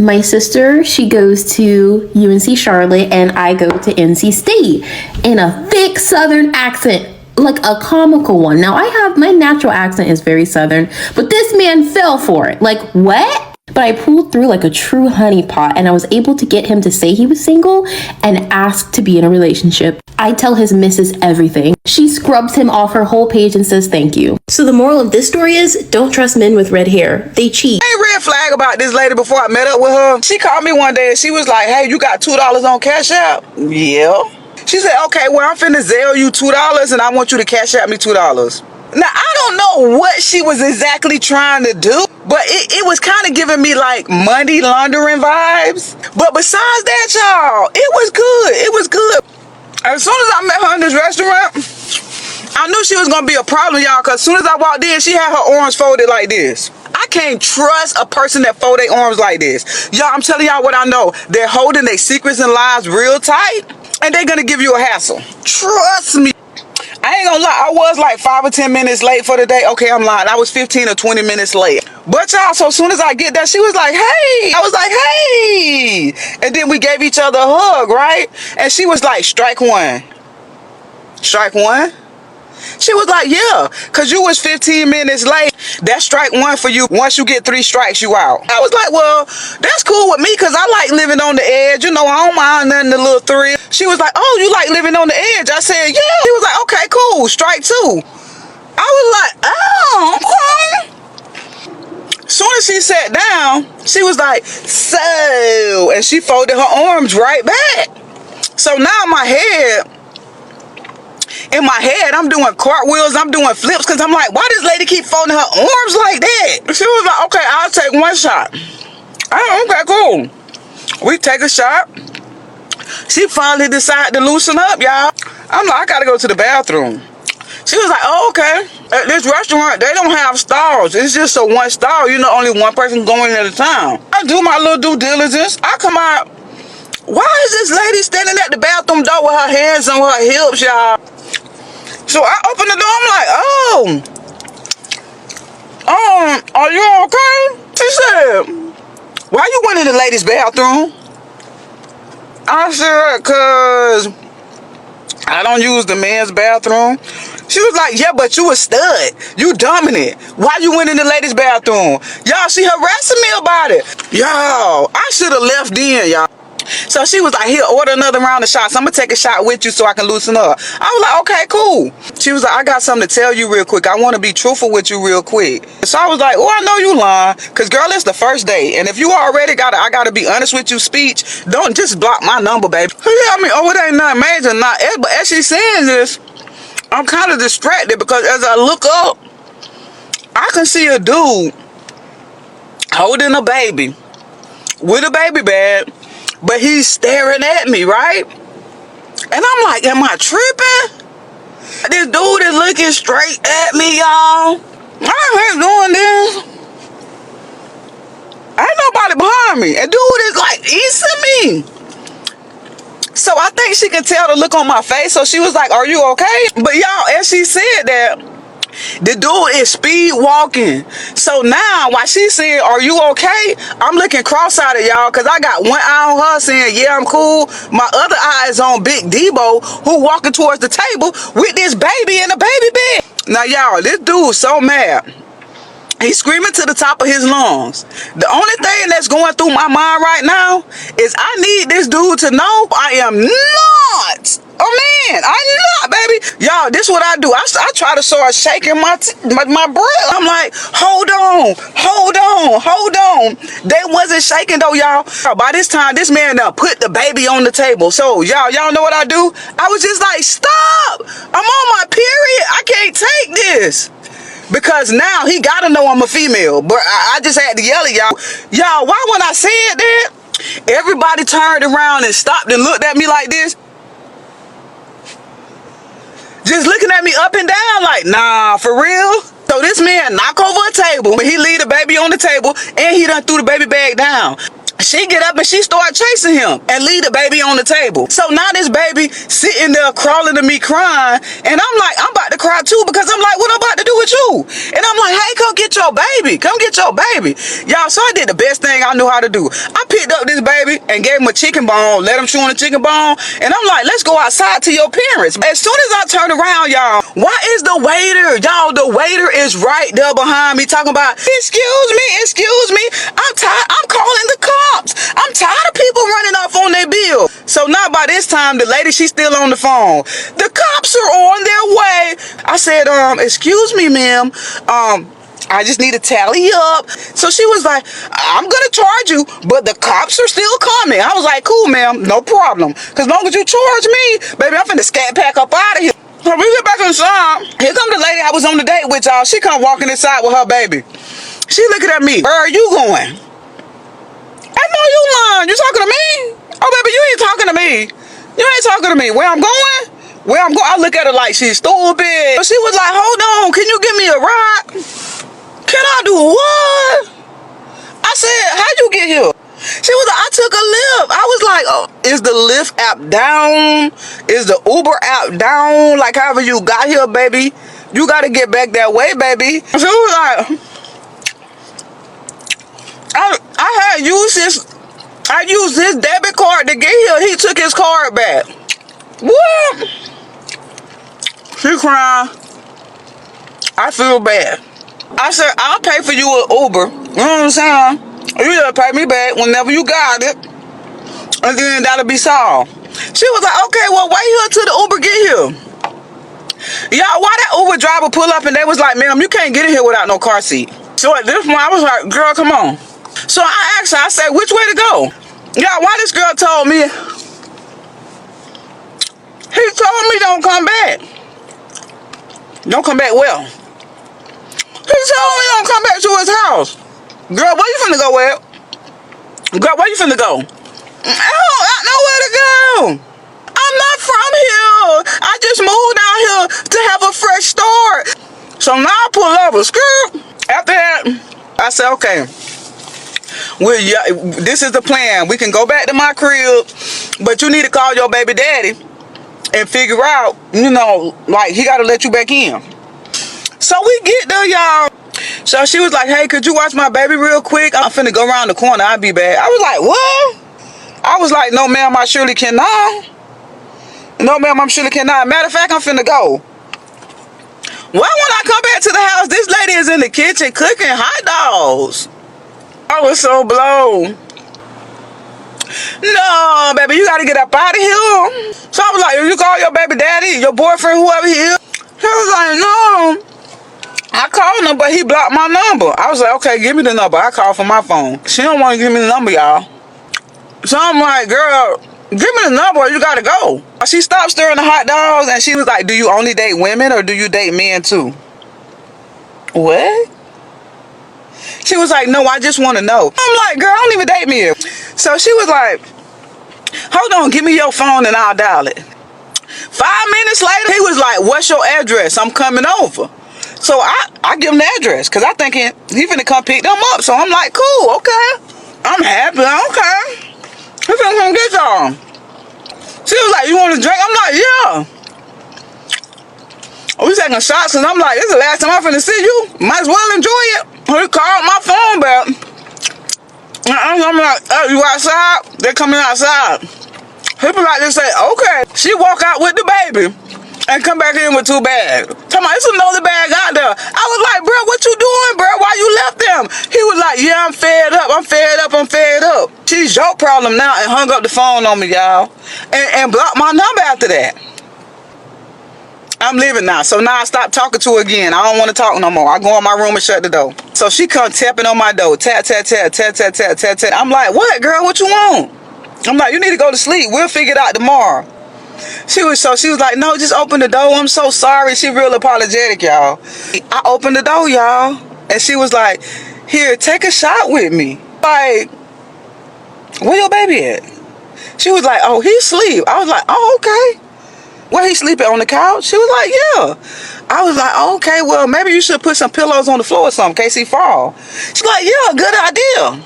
My sister, she goes to UNC Charlotte and I go to NC State, in a thick Southern accent, like a comical one. Now I have, my natural accent is very Southern, but this man fell for it. Like, what? But I pulled through like a true honeypot and I was able to get him to say he was single and ask to be in a relationship. I tell his missus everything. She scrubs him off her whole page and says thank you. So the moral of this story is, don't trust men with red hair. They cheat. Hey, red flag about this lady before I met up with her. She called me one day and she was like, hey, you got $2 on Cash App? Yeah. She said, okay, well, I'm finna Zelle you $2 and I want you to Cash App me $2. Now, I don't know what she was exactly trying to do, but it was kind of giving me like money laundering vibes. But besides that, y'all, it was good. It was good. As soon as I met her in this restaurant, I knew she was going to be a problem, y'all, because as soon as I walked in, she had her arms folded like this. I can't trust a person that fold their arms like this. Y'all, I'm telling y'all what I know. They're holding their secrets and lies real tight, and they're going to give you a hassle. Trust me. I ain't gonna lie, I was like 5 or 10 minutes late for the day. Okay, I'm lying. I was 15 or 20 minutes late. But y'all, so as soon as I get there, she was like, hey. I was like, hey. And then we gave each other a hug, right? And she was like, strike one. Strike one? She was like, yeah, because you was 15 minutes late. That's strike one for you. Once you get 3 strikes, you out. I was like, well, that's cool with me because I like living on the edge. You know, I don't mind nothing, the little thrill. She was like, oh, you like living on the edge? I said, yeah. She was like, okay, cool. Strike 2. I was like, oh, okay. Soon as she sat down, she was like, so, and she folded her arms right back. So now in my head, I'm doing cartwheels, I'm doing flips, because I'm like, why this lady keep folding her arms like that? She was like, okay, I'll take one shot. Oh, okay, cool. We take a shot. She finally decided to loosen up, y'all. I'm like, I gotta go to the bathroom. She was like, oh, okay. At this restaurant, they don't have stalls. It's just a one stall. You know, only one person going at a time. I do my little due diligence. I come out. Why is this lady standing at the bathroom door with her hands on her hips, y'all? So I opened the door, I'm like, oh, are you okay? She said, why you went in the ladies' bathroom? I said, cause I don't use the men's bathroom. She was like, yeah, but you a stud. You dominant. Why you went in the ladies' bathroom? Y'all, she harassing me about it. Y'all, I should have left then, y'all. So she was like, here, order another round of shots. I'm going to take a shot with you so I can loosen up. I was like, okay, cool. She was like, I got something to tell you real quick. I want to be truthful with you real quick. So I was like, oh, I know you lying. Because, girl, it's the first day. And if you already I got to be honest with you speech, don't just block my number, baby. I mean, oh, it ain't nothing major. But as she's saying this, I'm kind of distracted because as I look up, I can see a dude holding a baby with a baby bag. But he's staring at me, right? And I'm like, am I tripping? This dude is looking straight at me, y'all. I ain't doing this. Ain't nobody behind me. And dude is like easing me. So I think she could tell the look on my face. So she was like, are you okay? But y'all, as she said that, The dude is speed walking. So now, while she's saying, "Are you okay?" I'm looking cross-eyed at y'all because I got one eye on her saying, "Yeah, I'm cool." My other eye is on Big Debo, who walking towards the table with this baby in a baby bed. Now, y'all, this dude's so mad. He's screaming to the top of his lungs. The only thing that's going through my mind right now is I need this dude to know I am not a man. I'm not, baby. Y'all, this is what I do. I try to start shaking my breath. I'm like, hold on. They wasn't shaking though, y'all. By this time, this man now put the baby on the table. So, y'all know what I do? I was just like, stop. I'm on my period. I can't take this. Because now he gotta know I'm a female. But I just had to yell at y'all. Y'all, why when I said that, everybody turned around and stopped and looked at me like this? Just looking at me up and down like, nah, for real? So this man knock over a table, but he leave the baby on the table, and he done threw the baby bag down. She get up and she start chasing him and leave the baby on the table. So now this baby sitting there crawling to me crying, and I'm like, I'm about to cry too, because I'm like, what I'm about to do with you? And I'm like, hey, come get your baby. Come get your baby. Y'all, so I did the best thing I knew how to do. I picked up this baby and gave him a chicken bone, let him chew on the chicken bone, and I'm like, let's go outside to your parents. As soon as I turn around, y'all, why is the waiter? Y'all, the waiter is right there behind me talking about, excuse me, I'm tired, I'm calling the cops. I'm tired of people running off on their bill. So now by this time, the lady, she's still on the phone. The cops are on their way. I said, excuse me, ma'am. I just need to tally up. So she was like, I'm gonna charge you, but the cops are still coming. I was like, cool, ma'am, no problem. Cause long as you charge me, baby, I'm finna scat pack up out of here. So we get back inside. Here come the lady I was on the date with, y'all. She come walking inside with her baby. She looking at me. Where are you going? I know you lying. You talking to me? Oh, baby, you ain't talking to me. You ain't talking to me. Where I'm going? I look at her like she's stupid. She was like, hold on. Can you give me a ride? Can I do what? I said, how'd you get here? She was like, I took a lift. I was like, oh, is the Lyft app down? Is the Uber app down? Like, however you got here, baby, you got to get back that way, baby. She was like, I used his debit card to get here. He took his card back. What? She crying. I feel bad. I said, I'll pay for you an Uber. You know what I'm saying? You just pay me back whenever you got it. And then that'll be solved. She was like, okay, well, wait here till the Uber get here. Y'all, why that Uber driver pull up and they was like, ma'am, you can't get in here without no car seat. So at this point, I was like, girl, come on. So I asked her, I said, which way to go? Y'all, why this girl told me, he told me don't come back. Don't come back well. He told me don't come back to his house. Girl, where you finna go at? Girl, where you finna go? I don't got nowhere to go. I'm not from here. I just moved out here to have a fresh start. So now I pull over. Skirt. After that, I said, okay. This is the plan. We can go back to my crib, but you need to call your baby daddy and figure out, you know, like he got to let you back in. So we get there, y'all. So she was like, hey, could you watch my baby real quick? I'm finna go around the corner. I'll be back. I was like, what? I was like, no, ma'am, I surely cannot. No, ma'am, I surely cannot. Matter of fact, I'm finna go. Why when I come back to the house, this lady is in the kitchen cooking hot dogs? I was so blown. No, baby, you gotta get up out of here. So I was like, you call your baby daddy, your boyfriend, whoever he is. He was like, no. I called him, but he blocked my number. I was like, okay, give me the number. I called from my phone. She don't want to give me the number, y'all. So I'm like, girl, give me the number or you gotta go. She stopped stirring the hot dogs and she was like, do you only date women or do you date men too? What? She was like, no, I just want to know. I'm like, girl, I don't even date men. So she was like, hold on, give me your phone and I'll dial it. 5 minutes later, he was like, what's your address? I'm coming over. So I give him the address because I thinking he finna come pick them up. So I'm like, cool, okay. I'm happy, okay. He finna come get y'all. She was like, you want a drink? I'm like, yeah. We taking shots, and I'm like, this is the last time I'm finna see you. Might as well enjoy it. He called my phone back. I'm like, oh, you outside? They're coming outside. People like to say, okay. She walk out with the baby and come back in with 2 bags. Talking about, it's another bag out there. I was like, bro, what you doing, bro? Why you left them? He was like, yeah, I'm fed up. I'm fed up. I'm fed up. She's your problem now, and hung up the phone on me, y'all. And blocked my number after that. I'm leaving now. So now I stopped talking to her again. I don't want to talk no more. I go in my room and shut the door. So she come tapping on my door. Tap, tap, tap, tap, tap, tap, tap, tap. I'm like, what, girl? What you want? I'm like, you need to go to sleep. We'll figure it out tomorrow. She was like, no, just open the door. I'm so sorry. She real apologetic, y'all. I opened the door, y'all. And she was like, here, take a shot with me. Like, where your baby at? She was like, oh, he sleep. I was like, oh, okay. Where he sleeping, on the couch? She was like, yeah. I was like, oh, okay, well, maybe you should put some pillows on the floor or something in case he fall. She's like, yeah, good idea.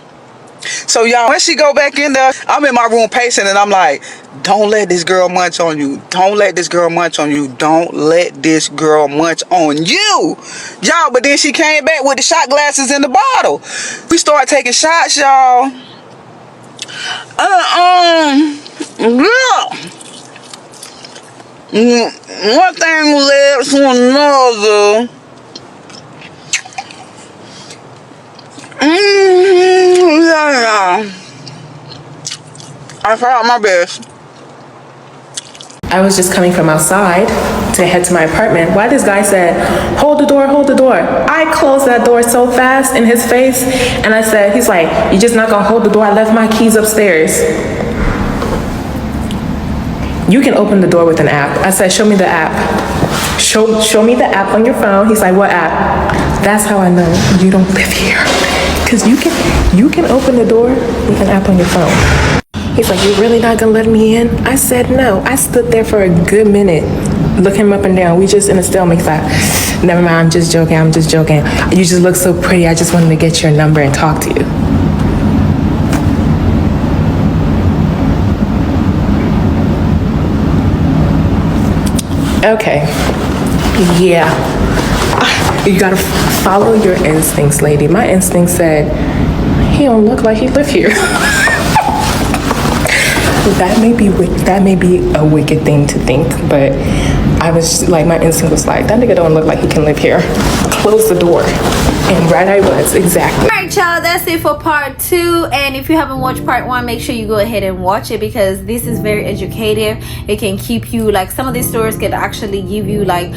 So y'all, when she go back in there, I'm in my room pacing, and I'm like, don't let this girl munch on you. Don't let this girl munch on you. Don't let this girl munch on you. Y'all, but then she came back with the shot glasses in the bottle. We started taking shots, y'all. Yeah. One thing led to another. Yeah. I tried my best. I was just coming from outside to head to my apartment. Why this guy said, hold the door, hold the door. I closed that door so fast in his face, and I said, he's like, you just not gonna hold the door? I left my keys upstairs. You can open the door with an app. I said, show me the app. Show me the app on your phone. He's like, what app? That's how I know you don't live here. Because you can open the door with an app on your phone. He's like, you're really not gonna let me in? I said, no. I stood there for a good minute, looking him up and down. We just in a stalemate. Like, never mind, I'm just joking, I'm just joking. You just look so pretty. I just wanted to get your number and talk to you. Okay, yeah, you gotta follow your instincts, lady. My instinct said, he don't look like he live here. That may be a wicked thing to think, but I was like, my instinct was like, that nigga don't look like he can live here. Close the door. And right I was, exactly. Alright y'all, that's it for part 2, and if you haven't watched part 1, make sure you go ahead and watch it, because this is very educative. It can keep you, like, some of these stories can actually give you like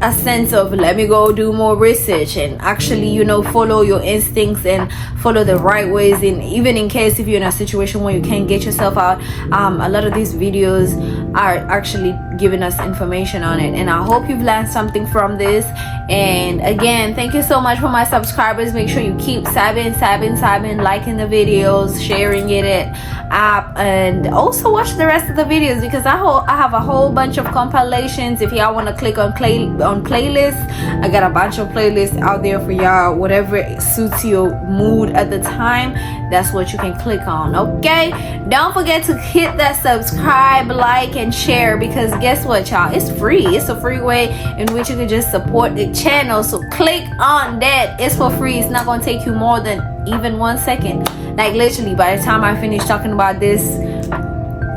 a sense of, let me go do more research and actually, you know, follow your instincts and follow the right ways. And even in case if you're in a situation where you can't get yourself out, a lot of these videos are actually giving us information on it, and I hope you've learned something from this. And again, thank you so much for my subscribers. Make sure you keep subbing, liking the videos, sharing it up, and also watch the rest of the videos, because I have a whole bunch of compilations. If y'all want to click on playlists, I got a bunch of playlists out there for y'all. Whatever suits your mood at the time, that's what you can click on. Okay, don't forget to hit that subscribe, like, and share, because guess what, y'all, it's free. It's a free way in which you can just support the channel. So click on that. It's for free. It's not gonna take you more than even 1 second. Like, literally, by the time I finish talking about this,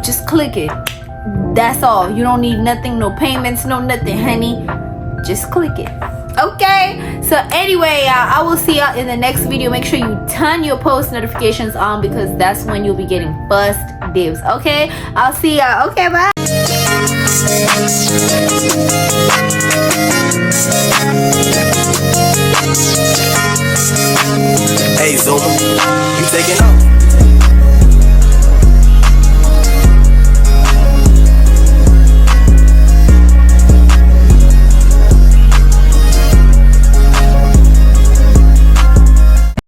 just click it. That's all. You don't need nothing, no payments, no nothing, honey. Just click it. Okay, so anyway, I will see y'all in the next video. Make sure you turn your post notifications on, because that's when you'll be getting first dibs. Okay, I'll see y'all. Okay, bye. Hey Zuma, you taking off?